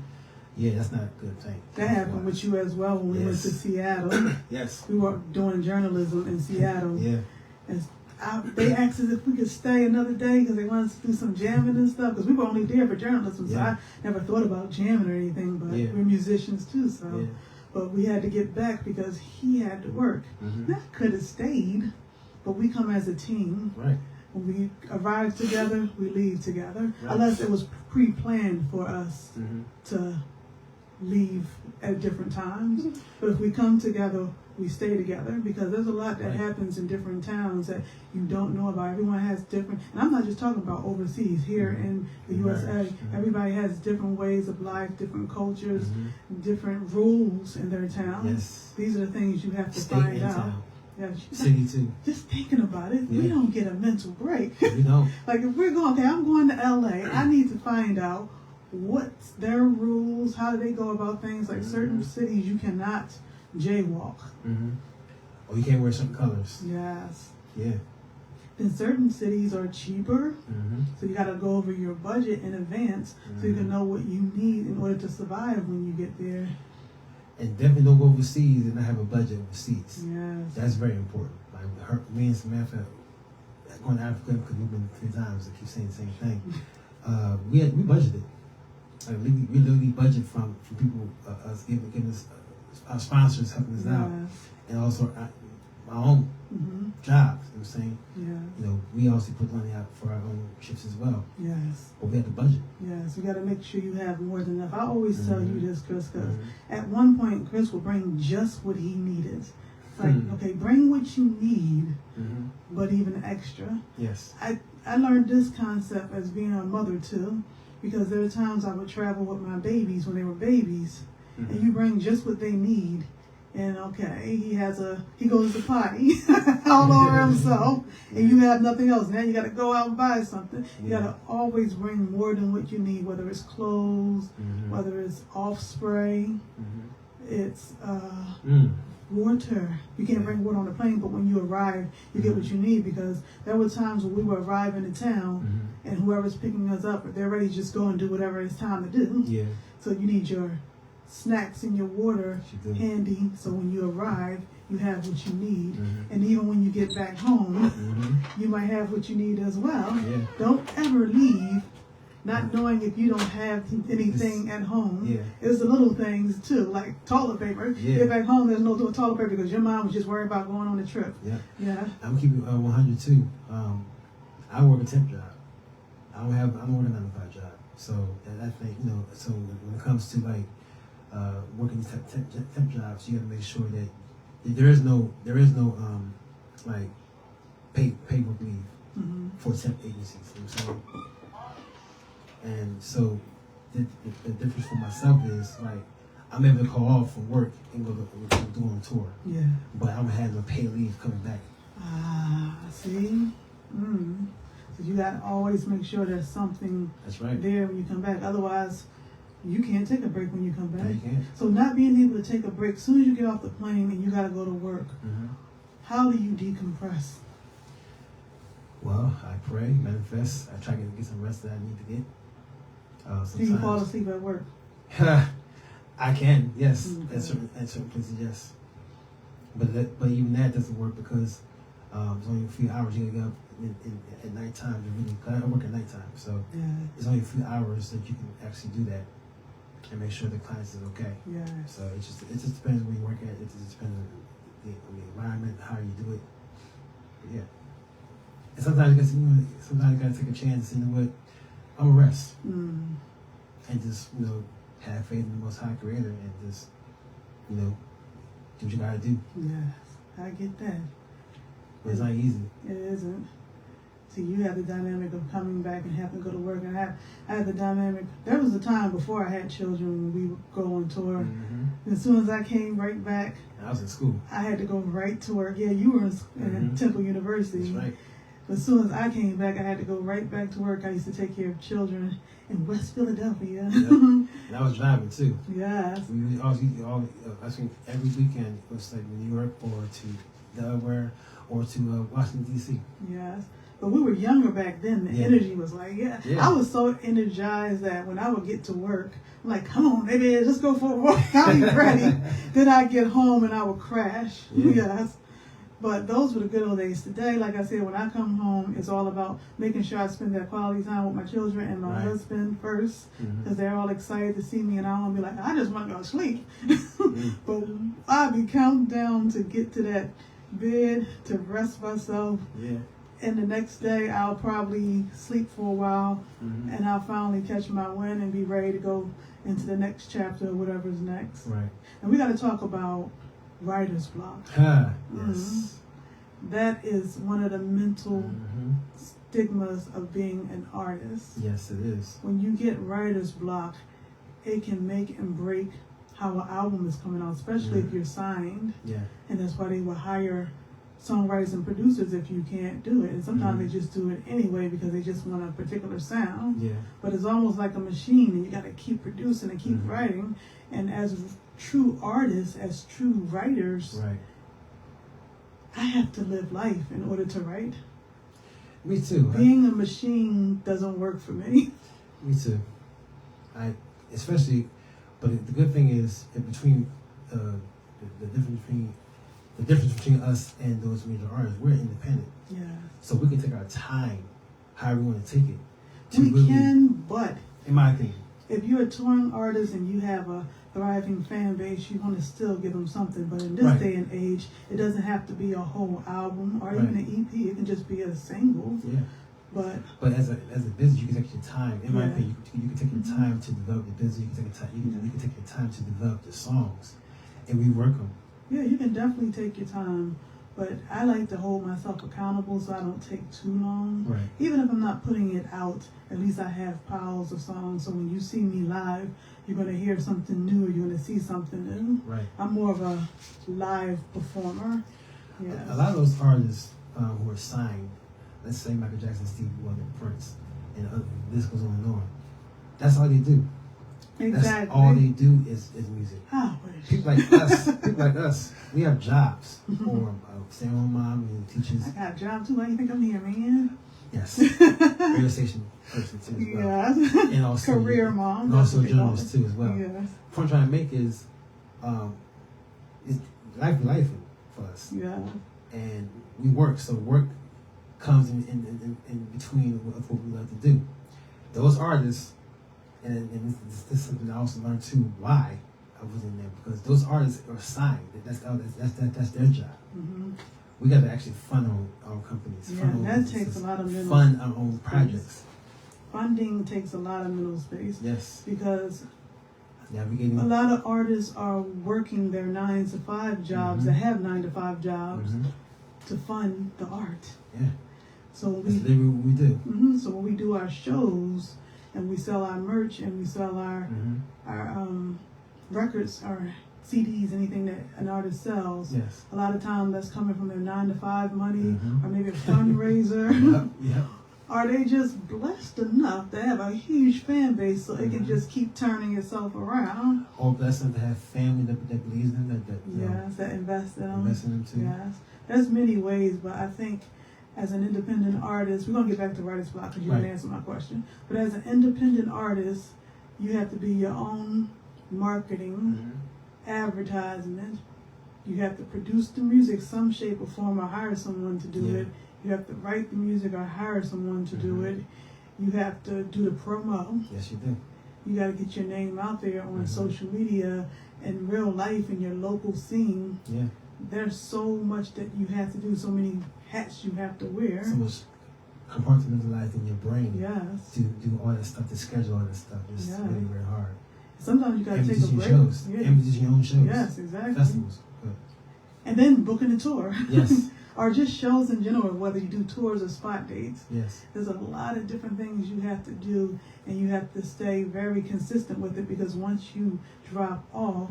Yeah, that's not a good thing. That happened with you as well when we went Yes. to Seattle. Yes. We were doing journalism in Seattle. Yeah. And they asked us if we could stay another day because they wanted us to do some jamming and stuff. Because we were only there for journalism, so Yeah. I never thought about jamming or anything. But Yeah. we're musicians too, so. Yeah. But we had to get back because he had to work. Mm-hmm. I could have stayed, but we come as a team. Right. When we arrive together, we leave together. Right. Unless it was pre-planned for us Mm-hmm. to leave at different times. But if we come together, we stay together because there's a lot that Right. happens in different towns that you don't know about. Everyone has different, and I'm not just talking about overseas, here Mhm. in the Right. USA. Mhm. Everybody has different ways of life, different cultures, Mm-hmm. different rules in their town. Yes. These are the things you have to State find and out. town. Yeah, City too. just thinking about it, we Yeah. don't get a mental break. We don't. Like if we're going, okay, I'm going to LA, I need to find out what's their rules, how do they go about things. Like certain Mhm. cities, you cannot jaywalk. Mm-hmm. Or you can't wear certain colors. Yes. Yeah. And certain cities are cheaper, Mm-hmm. so you got to go over your budget in advance so you can Mhm. know what you need in order to survive when you get there. And definitely don't go overseas and not have a budget overseas. Yes. That's very important. Like me and Samantha going to Africa because we've been 3 times. I keep saying the same thing. We budgeted. Like we literally budget from people us giving us our sponsors helping us out, Yes. and also our own jobs. You know what I'm saying? Yeah. You know, we also put money out for our own trips as well. Yes. But we have the budget. Yes. You got to make sure you have more than enough. I always tell you this, Chris, because at one point, Chris will bring just what he needed. It's like, okay, bring what you need, but even extra. Yes. I learned this concept as being a mother too, because there are times I would travel with my babies when they were babies, and you bring just what they need, and okay, he goes to potty all over himself, and you have nothing else. Now you got to go out and buy something. You got to always bring more than what you need, whether it's clothes, whether it's off spray, it's water. You can't bring water on the plane, but when you arrive, you get what you need, because there were times when we were arriving in town and whoever's picking us up, they're ready to just go and do whatever it's time to do. Yeah. So you need your snacks and your water handy, so when you arrive, you have what you need. And even when you get back home, you might have what you need as well. Yeah. Don't ever leave not knowing if you don't have anything at home. Yeah. It's the little things too, like toilet paper. Yeah. Get back home, there's no toilet paper because your mom was just worried about going on the trip. Yeah. Yeah. I'm keeping 100 too. I work a temp job. I don't work a 9-to-5 job. So I think, you know, so when it comes to like working temp jobs, you got to make sure that there is no like paid work leave for temp agencies. You know what I'm saying? And so the difference for myself is like I'm able to call off from work and go on a tour. Yeah. But I'm having a paid leave coming back. See? So you got to always make sure there's something there when you come back. Otherwise, you can't take a break when you come back. No, you can't. So not being able to take a break, as soon as you get off the plane and you got to go to work, how do you decompress? Well, I pray, manifest. I try to get some rest that I need to get. Do you fall asleep at work? I can, yes. At certain places, yes. But even that doesn't work because it's only a few hours you gotta get up at nighttime to really. I work at nighttime, so it's only a few hours that you can actually do that and make sure the clients is okay. Yeah. So it just depends where you work at. It just depends on the environment, how you do it. But yeah. And sometimes you gotta take a chance and say, you know what, I'm gonna rest and just, you know, have faith in the Most High Creator and just, you know, do what you gotta do. Yes, I get that. But it's not easy. It isn't. See, you have the dynamic of coming back and having to go to work, and I had the dynamic. There was a time before I had children when we would go on tour. And as soon as I came right back, I was in school. I had to go right to work. Yeah, you were in Temple University. That's right. But as soon as I came back, I had to go right back to work. I used to take care of children in West Philadelphia. Yep. And I was driving too. Yes. I think every weekend it was like New York or to Delaware or to Washington, D.C. Yes. But we were younger back then. The energy was like, I was so energized that when I would get to work, I'm like, come on, baby, let's go for a walk. I'll be ready. Then I'd get home and I would crash. Yes. But those were the good old days. Today, like I said, when I come home, it's all about making sure I spend that quality time with my children and my husband first, because they're all excited to see me, and I don't want to be like, I just want to go to sleep. But I'll be counting down to get to that bed to rest myself. Yeah. And the next day, I'll probably sleep for a while, and I'll finally catch my wind and be ready to go into the next chapter or whatever's next. Right. And we got to talk about writer's block. Yes. That is one of the mental stigmas of being an artist. Yes, it is. When you get writer's block, it can make and break how an album is coming out, especially if you're signed. Yeah. And that's why they will hire songwriters and producers if you can't do it. And sometimes they just do it anyway because they just want a particular sound. Yeah. But it's almost like a machine, and you got to keep producing and keep writing. And as true artists, as true writers, I have to live life in order to write. Me too. Being a machine doesn't work for me. Me too. But the good thing is between the difference between us and those major artists, we're independent. Yeah. So we can take our time, however we want to take it. We can, but in my opinion, if you're a touring artist and you have a thriving fan base, you want to still give them something. But in this day and age, it doesn't have to be a whole album or even an EP. It can just be a single. Yeah. But as a business, you can take your time. In my opinion, you can take your time to develop the business. You can take your time. You can take your time to develop the songs, and rework them. Yeah, you can definitely take your time. But I like to hold myself accountable so I don't take too long. Right. Even if I'm not putting it out, at least I have piles of songs. So when you see me live, you're going to hear something new or you're going to see something new. Right. I'm more of a live performer. Yes. A lot of those artists who are signed, let's say Michael Jackson, Stevie Wonder, Prince, and this goes on and on. That's all they do. Exactly. That's all they do is music. I wish. People like us, we have jobs. Or stay-at-home mom and teachers. I got a job too. Why do you think I'm here, man? Yes. Radio station person too as well. Yeah. And also career mom. And also journalist too as well. Yes. What I'm trying to make is life for us. Yeah. And we work, so work comes in between of what we love to do. Those artists, and this is something I also learned too, why I was in there, because those artists are signed. That's their job. Mm-hmm. We got to actually fund our own companies. Yeah, that takes a lot of mental fund our own projects. Funding takes a lot of mental space. Yes. Because navigating. A lot of artists are working their 9-to-5 jobs, that have 9-to-5 jobs, to fund the art. Yeah. So that's literally what we do. So when we do our shows and we sell our merch and we sell our records or CDs, anything that an artist sells, a lot of time that's coming from their 9-to-5 money or maybe a fundraiser. Yep. Are they just blessed enough to have a huge fan base so it can just keep turning itself around? Or blessed enough to have family that believes in them, that invest in them. Invest in them too. Yes. There's many ways, but I think as an independent artist, we're going to get back to writer's block because you didn't answer my question. But as an independent artist, you have to be your own marketing, advertisement. You have to produce the music some shape or form or hire someone to do it. You have to write the music or hire someone to do it. You have to do the promo. Yes, you do. You got to get your name out there on social media and real life in your local scene. Yeah. There's so much that you have to do, so many hats you have to wear. So much compartmentalized in your brain. Yes. To do all that stuff, to schedule all that stuff. It's really, very hard. Sometimes you got to take a break. Shows. Emphasis your own shows. Yes, exactly. Festivals. Good. And then booking a tour. Yes. Or just shows in general, whether you do tours or spot dates. Yes. There's a lot of different things you have to do, and you have to stay very consistent with it, because once you drop off,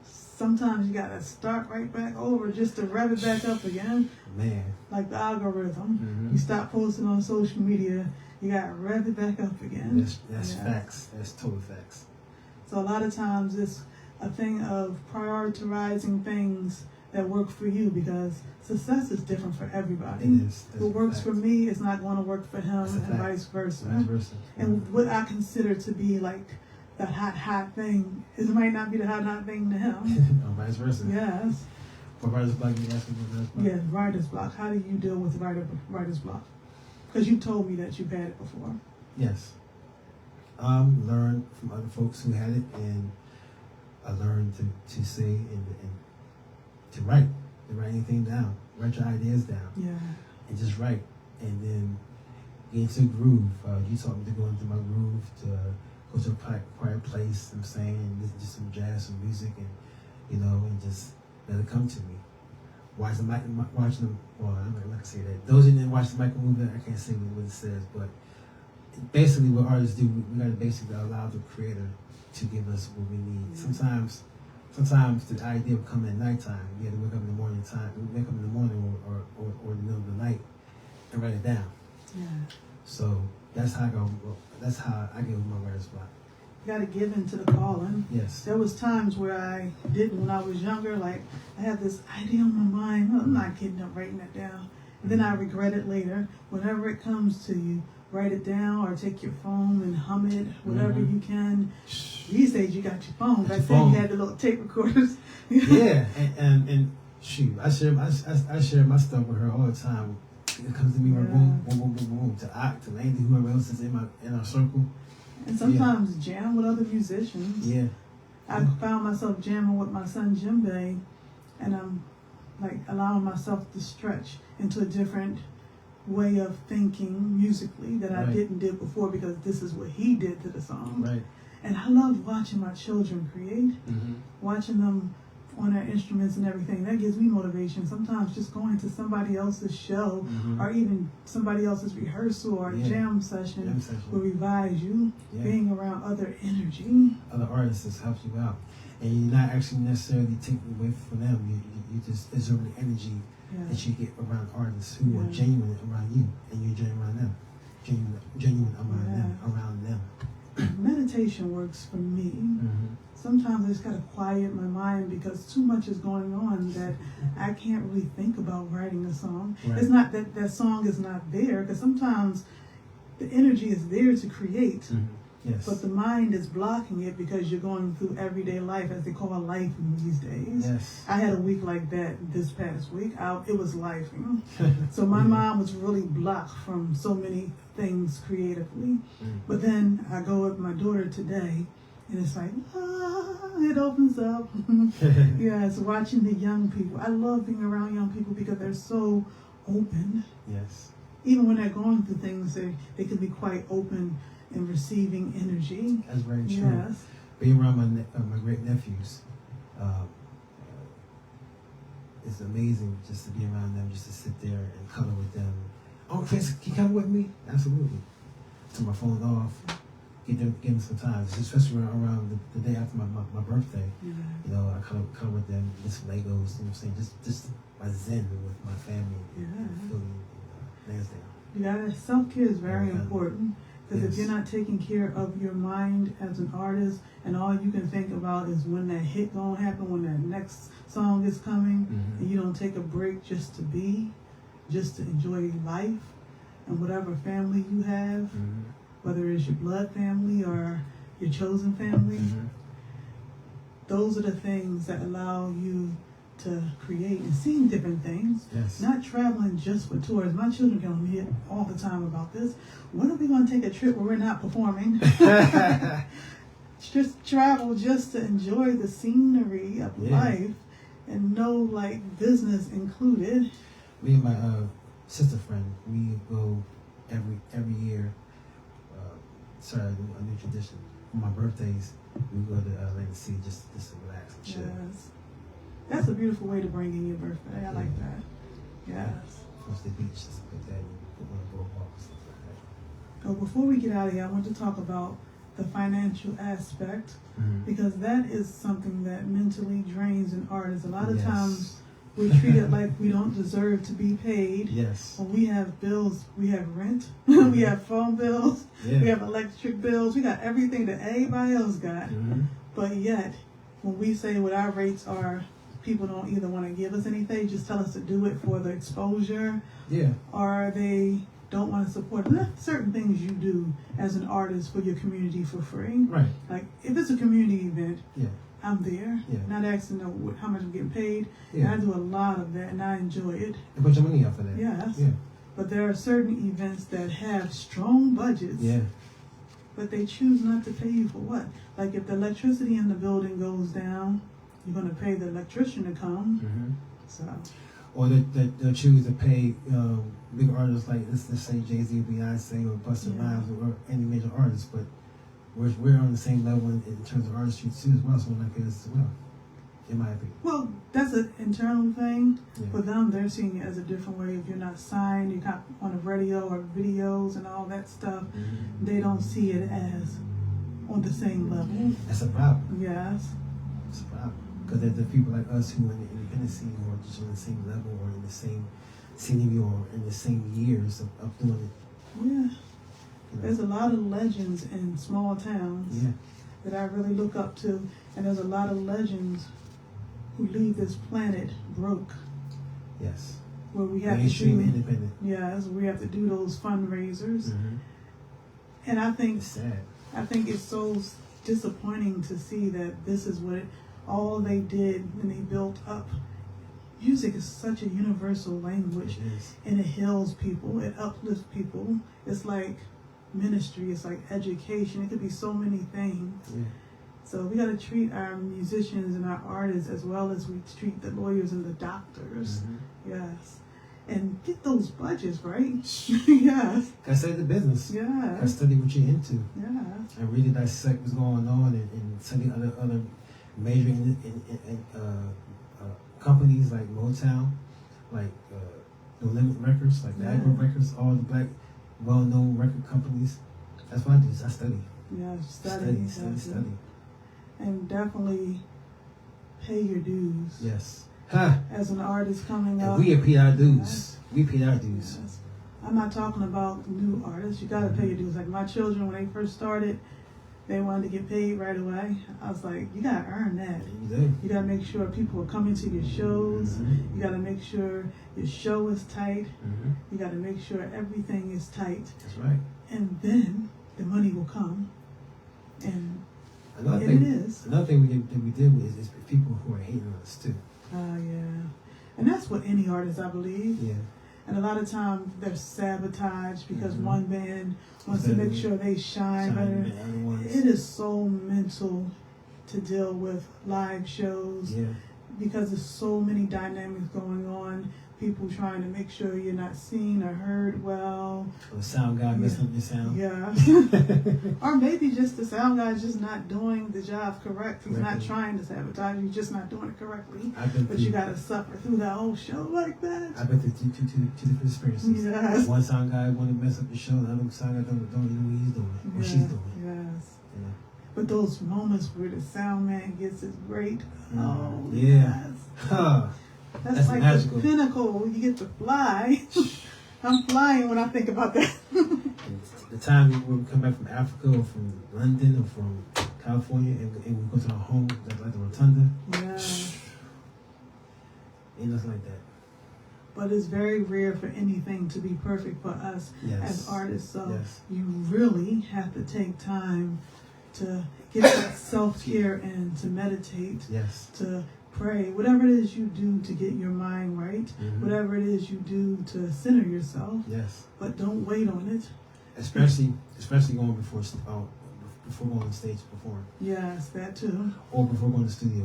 sometimes you got to start right back over just to rev it back up again. Man. Like the algorithm. You stop posting on social media, you got to rev it back up again. That's facts. That's total facts. So a lot of times it's a thing of prioritizing things that work for you, because success is different for everybody. It is. What works for me is not going to work for him, and vice versa. And what I consider to be like the hot thing, it might not be the hot thing to him. Or vice versa. Yes. For writer's block, you asked me for writer's block? Yeah, writer's block. How do you deal with writer's block? Because you told me that you've had it before. Yes. Learned from other folks who had it, and I learned to say and to write anything down, write your ideas down, and just write, and then get into a groove. You taught me to go into my groove, to go to a quiet place, I'm saying, and listen to some jazz, some music, and and just let it come to me. Watch them. Well, I'm not gonna say that. Those who didn't watch the Michael movie, I can't say what it says, but basically, what artists do, we gotta basically allow the creator to give us what we need. Sometimes the idea will come at nighttime. We have to wake up in the morning time. We wake up in the morning or in the middle of the night and write it down. Yeah. So that's how I go. That's how I get with my writer's block. You got to give in to the calling. Yes. There was times where I didn't when I was younger. Like I had this idea on my mind. I'm not getting up writing it down. And then I regret it later. Whenever it comes to you, write it down or take your phone and hum it, whatever you can. These days you got your phone. Back then you had the little tape recorders. Yeah, and shoot, I share my stuff with her all the time. It comes to me, boom, boom, boom, boom, boom. To Landy, whoever else is in our circle, And sometimes jam with other musicians. Yeah. I found myself jamming with my son Jimbe, and I'm like allowing myself to stretch into a different way of thinking musically that I didn't do before, because this is what he did to the song. Right. And I love watching my children create, watching them on their instruments and everything. That gives me motivation. Sometimes just going to somebody else's show or even somebody else's rehearsal or jam session will revive you. Being around other energy. Other artists helps you out. And you're not actually necessarily taking away from them. You just absorb the energy that you get around artists who are genuine around you, and you're genuine around them. Genuine around them. Meditation works for me. Sometimes I just gotta quiet my mind because too much is going on that I can't really think about writing a song. It's not that that song is not there, because sometimes the energy is there to create, but the mind is blocking it because you're going through everyday life, as they call life these days. I had a week like that this past week. It was lifing. So my mind was really blocked from so many things creatively. But then I go with my daughter today, and it's like, it opens up. It's watching the young people. I love being around young people because they're so open. Even when they're going through things, they can be quite open in receiving energy. That's very true. Being around my great nephews, it's amazing just to be around them, just to sit there and color with them. Oh, Chris, can you color with me? Absolutely. Turn my phone off. Give them some time, especially around the day after my birthday. You know, I color with them, get some Legos. You know what I'm saying? Just my zen with my family. Self-care is very important, because if you're not taking care of your mind as an artist, and all you can think about is when that hit gonna happen, when that next song is coming, and you don't take a break just to enjoy life and whatever family you have. Whether it's your blood family or your chosen family, those are the things that allow you to create and seeing different things. Not traveling just for tours. My children get on me all the time about this. When are we going to take a trip where we're not performing? Just travel just to enjoy the scenery of life, and no business included. Me and my sister friend, we go every year. Started a new tradition. For my birthdays, we go to Atlantic City just to relax and chill. That's a beautiful way to bring in your birthday. I like that. Close to the beach, stuff like that. You put on a boardwalk, stuff like that. Oh, before we get out of here, I want to talk about the financial aspect, because that is something that mentally drains an artist. A lot of times we're treated like we don't deserve to be paid. When we have bills, we have rent, we have phone bills, we have electric bills, we got everything that everybody else got. But yet, when we say what our rates are, people don't either want to give us anything, just tell us to do it for the exposure, or they don't want to support it. There's certain things you do as an artist for your community for free. Like if it's a community event, I'm there, not asking how much I'm getting paid. And I do a lot of that, and I enjoy it. You put your money out for that. But there are certain events that have strong budgets, but they choose not to pay you for what? Like if the electricity in the building goes down, you're going to pay the electrician to come. Or they'll choose to pay big artists like let's say Jay-Z or Beyonce or Busta Rhymes or any major artist, but we're on the same level in terms of artistry too as well, so we're not good as well, in my opinion. Well, that's an internal thing. For them, they're seeing it as a different way. If you're not signed, you're not on the radio or videos and all that stuff, they don't see it as on the same level. That's a problem. It's a problem. Because there's the people like us who are in the independent scene who are just on the same level or in the same scenery or in the same years of doing it. There's a lot of legends in small towns that I really look up to, and there's a lot of legends who leave this planet broke. Where we have mainstream independent. We have to do those fundraisers, and I think it's sad. I think it's so disappointing to see that this is what all they did when they built up. Music is such a universal language, and it heals people, it uplifts people. It's like ministry. It's like education. It could be so many things. Yeah. So we got to treat our musicians and our artists as well as we treat the lawyers and the doctors. Mm-hmm. Yes. And get those budgets, right? Yes. Gotta study the business. Yeah. Gotta study what you're into. Yeah. And really dissect what's going on and study other major companies like Motown, like No Limit Records, like the Yeah. Agro Records, all the black well-known record companies. That's what I do. I study. Yeah. Study. Study. And definitely pay your dues. Yes. Ha! As an artist coming And up. we paid our dues. We paid our dues. Yes. I'm not talking about new artists. You gotta pay your dues. Like my children, when they first started, they wanted to get paid right away. I was like, you gotta earn that. You do. You gotta make sure people are coming to your shows. Mm-hmm. You gotta make sure your show is tight. Mm-hmm. You gotta make sure everything is tight. That's right. And then the money will come. And Another it thing is. that we did is people who are hating on us too. Yeah. And that's what any artist, I believe. Yeah. And a lot of times they're sabotaged because Mhm. one band wants to make sure they shine better. It is so mental to deal with live shows Yeah. because there's so many dynamics going on. People trying to make sure you're not seen or heard well. Or the sound guy messing up your sound. Yeah. Or maybe just the sound guy's just not doing the job correct. He's not Correctly. trying to sabotage. He's just not doing it correctly. But But you gotta suffer through that whole show like that. I've been through two different experiences. Yes. One sound guy wanted to mess up the show, the other sound guy don't even know what he's doing, what she's doing. Yes. Yeah. But those moments where the sound man gets his great, oh Yeah. yes. Huh. That's like magical. the pinnacle. You get to fly. I'm flying when I think about that. And the time when we come back from Africa or from London or from California and we go to our home, like the Rotunda, Yeah. ain't nothing like that. But it's very rare for anything to be perfect for us Yes. as artists. So Yes. you really have to take time to get that self-care and to meditate, Yes. to pray, whatever it is you do to get your mind right, Mhm. whatever it is you do to center yourself, Yes. but don't wait on it. Especially going before going on stage to perform Yes, that too. or before going to the studio.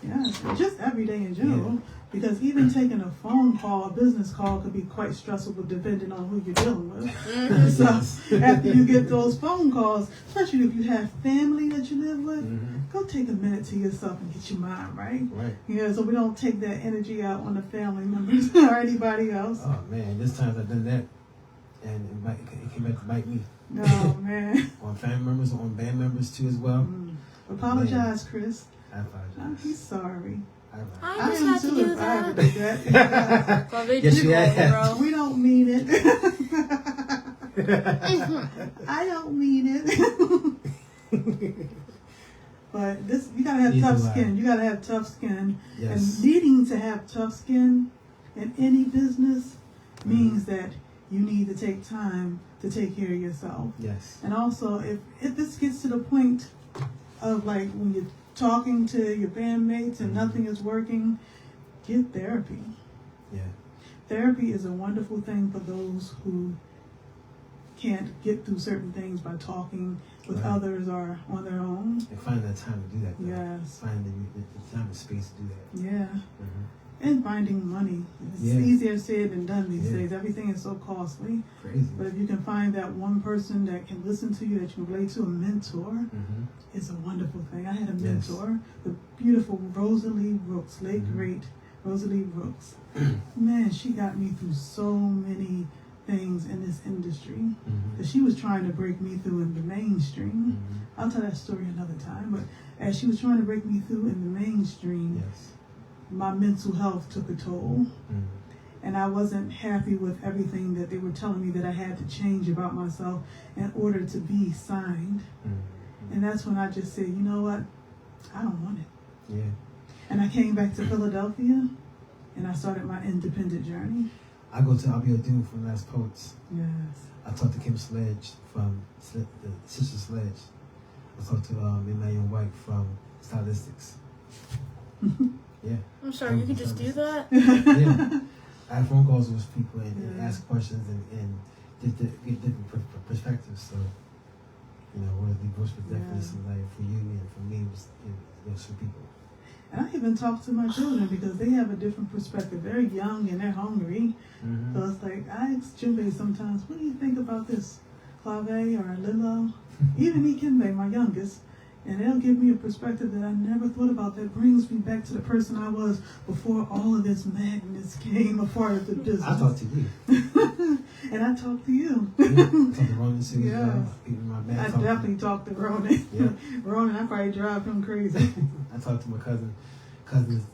Yes, just every day in general. Because even taking a phone call, a business call, could be quite stressful depending on who you're dealing with. So after you get those phone calls, especially if you have family that you live with, go take a minute to yourself and get your mind right. Right. Yeah, so we don't take that energy out on the family members or anybody else. Oh man, this times I've done that, and it came back to bite me. Oh man. On family members, on band members too as well. Apologize, Chris. I apologize. He's sorry. I just am had to too do if I ever that. did that. Well, they Yes, did you roll, have. bro. We don't mean it. I don't mean it. But this, you gotta have Neither tough do I. skin. You gotta have tough skin. Yes. And needing to have tough skin in any business means that you need to take time to take care of yourself. Yes. And also, if this gets to the point of like when you're talking to your bandmates and nothing is working, get therapy. Yeah. Therapy is a wonderful thing for those who can't get through certain things by talking with Right. others or on their own. And find that time to do that. Though. Yes. Find the time and space to do that. Yeah. Mm-hmm. And finding money. It's Yeah. easier said than done these Yeah. days. Everything is so costly. Crazy. But if you can find that one person that can listen to you, that you can relate to, a mentor, Mm-hmm. it's a wonderful thing. I had a Yes. mentor, the beautiful Rosalie Brooks, late Mhm. great Rosalie Brooks. Man, she got me through so many things in this industry. Mm-hmm. That she was trying to break me through in the mainstream. Mm-hmm. I'll tell that story another time. But as she was trying to break me through in the mainstream, Yes. my mental health took a toll. Mm-hmm. And I wasn't happy with everything that they were telling me that I had to change about myself in order to be signed. Mm-hmm. And that's when I just said, you know what? I don't want it. Yeah. And I came back to Philadelphia and I started my independent journey. I'll be a dude from Last Poets. Yes. I talked to Kim Sledge from the Sister Sledge. I talked to Emmanuel White from Stylistics. Yeah. I'm sorry, you could just do that? Yeah. I had phone calls with people and Yeah. ask questions and get different perspectives. So, you know, one of the most perspectives in life for you and for me was those two people. And I even talk to my children because they have a different perspective. They're young and they're hungry. Mm-hmm. So it's like, I ask Jimbe sometimes, what do you think about this? Clave or Lilo? Even Ikembe, my youngest. And they'll give me a perspective that I never thought about that brings me back to the person I was before all of this madness came a part of the business. I talk to you. And I talk to you. Yeah, I talk to Ronan too. Yeah. I I definitely talk to Ronan. Yeah. Ronan, I probably drive him crazy. I talk to my cousins,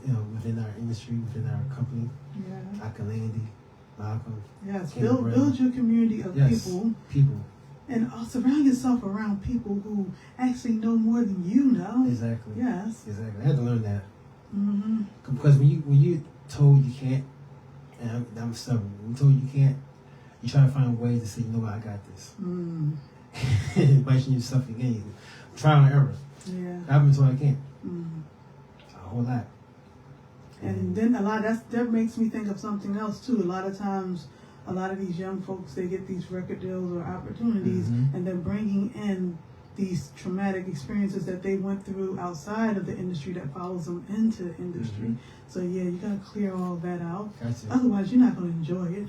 you know, within our industry, within our company. Yeah. Akalandy, Malcolm. Yes, build your community of people. And surround yourself around people who actually know more than you know. Exactly. Yes. Exactly. I had to learn that. Mm-hmm. Because when you told you can't, and I'm stubborn. When you told you can't, you try to find ways to say, you know what, I got this. Biting yourself again. Trial and error. Yeah. I've been told I can't. Mm. A whole lot. And then that makes me think of something else too. A lot of times, a lot of these young folks, they get these record deals or opportunities, and they're bringing in these traumatic experiences that they went through outside of the industry that follows them into the industry. So yeah, you gotta clear all that out. Otherwise, you're not gonna enjoy it.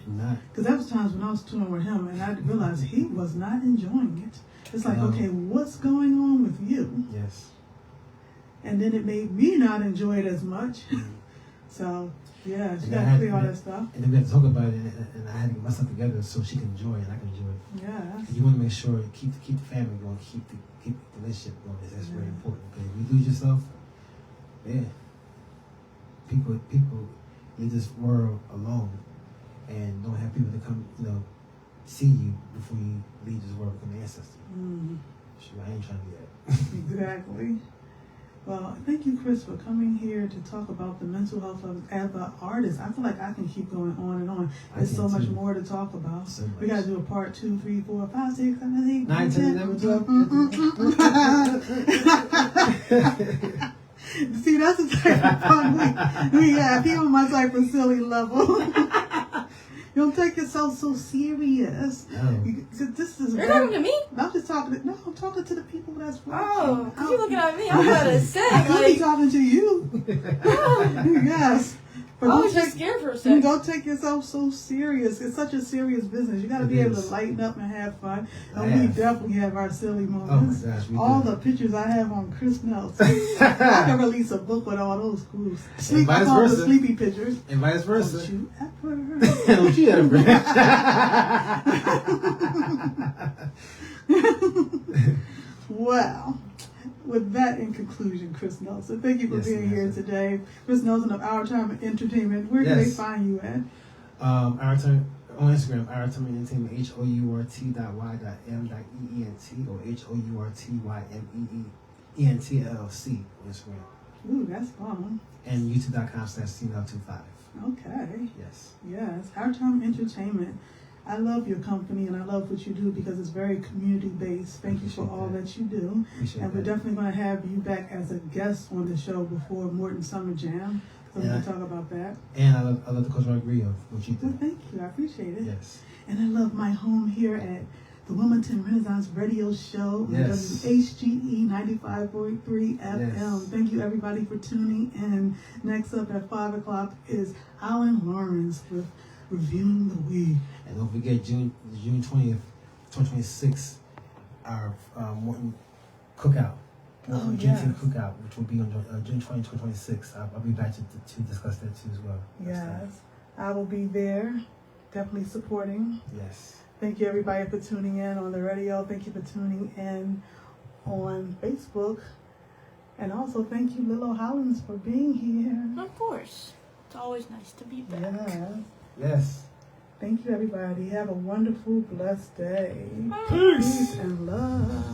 Because there was times when I was touring with him, and I realized he was not enjoying it. It's like, okay, what's going on with you? Yes. And then it made me not enjoy it as much. So. Yeah, you gotta clear all that stuff. And then we had to talk about it, and I had to get myself together so she can enjoy it and I can enjoy it. Yeah. You want to make sure keep the family going, keep the relationship going. That's very important. Because if you lose yourself, people leave this world alone and don't have people to come, you know, see you before you leave this world become an ancestor. Sure, I ain't trying to do that. Exactly. Well, thank you, Chris, for coming here to talk about the mental health of as an artist. I feel like I can keep going on and on. There's so much more to talk about. So we got to do a part 2, 3, 4, 5, 6, 7, 8, 9, 10, 11, 12. See, that's the type of fun we have. He on my type of silly level. You don't take yourself so serious. No. This is You're talking to me? I'm just talking to, I'm talking to the people that's watching. Oh, you looking at me? I'm gonna say, I could be talking to you. Yes. But I was just scared for a second. Don't take yourself so serious. It's such a serious business. You got to be able to lighten up and have fun. And we definitely have our silly moments. Oh my gosh, all the pictures I have on Chris Nelson. I can release a book with all those cool the sleepy pictures. And vice versa. Don't you ever. Don't you ever. Wow. With that in conclusion, Chris Nelson, thank you for being here today. Chris Nelson of Our Time Entertainment. Where can they find you at? Our Time on Instagram, Our Time Entertainment, HOURT.Y.M.EENT or HOURTYMEENT LLC on Instagram. Ooh, that's fun. And YouTube.com/CNL25. Okay. Yes. Yes. Our Time Entertainment. I love your company and I love what you do because it's very community based. Thank you for all that you do. And we're definitely going to have you back as a guest on the show before Morton Summer Jam. So we can talk about that. And I love the cultural degree of what you do. Well, thank you. I appreciate it. Yes. And I love my home here at the Wilmington Renaissance Radio Show on WHGE 95.3 FM. Yes. Thank you everybody for tuning in. Next up at 5 o'clock is Alan Lawrence with Reviewing the Week. And don't forget June 20th, 2026, our Morton Cookout. Juneteenth Cookout, which will be on June 20, 2026. I'll be back to discuss that too as well. Yes, I will be there, definitely supporting. Yes. Thank you everybody for tuning in on the radio. Thank you for tuning in on Facebook. And also thank you, Lilo Hollins, for being here. Of course. It's always nice to be back. Yeah. Yes. Thank you, everybody. Have a wonderful, blessed day. Peace and love.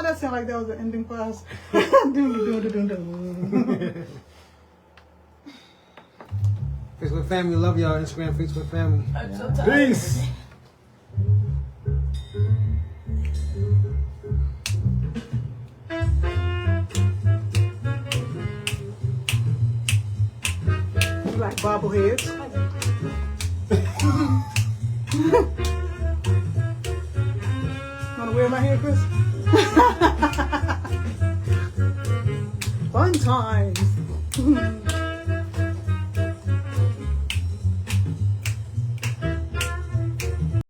That sounded like that was an ending class. Facebook family, love y'all. Instagram, Facebook family. I'm so tired. Peace. like bobbleheads. Want to wear my hair, Chris? Fun times.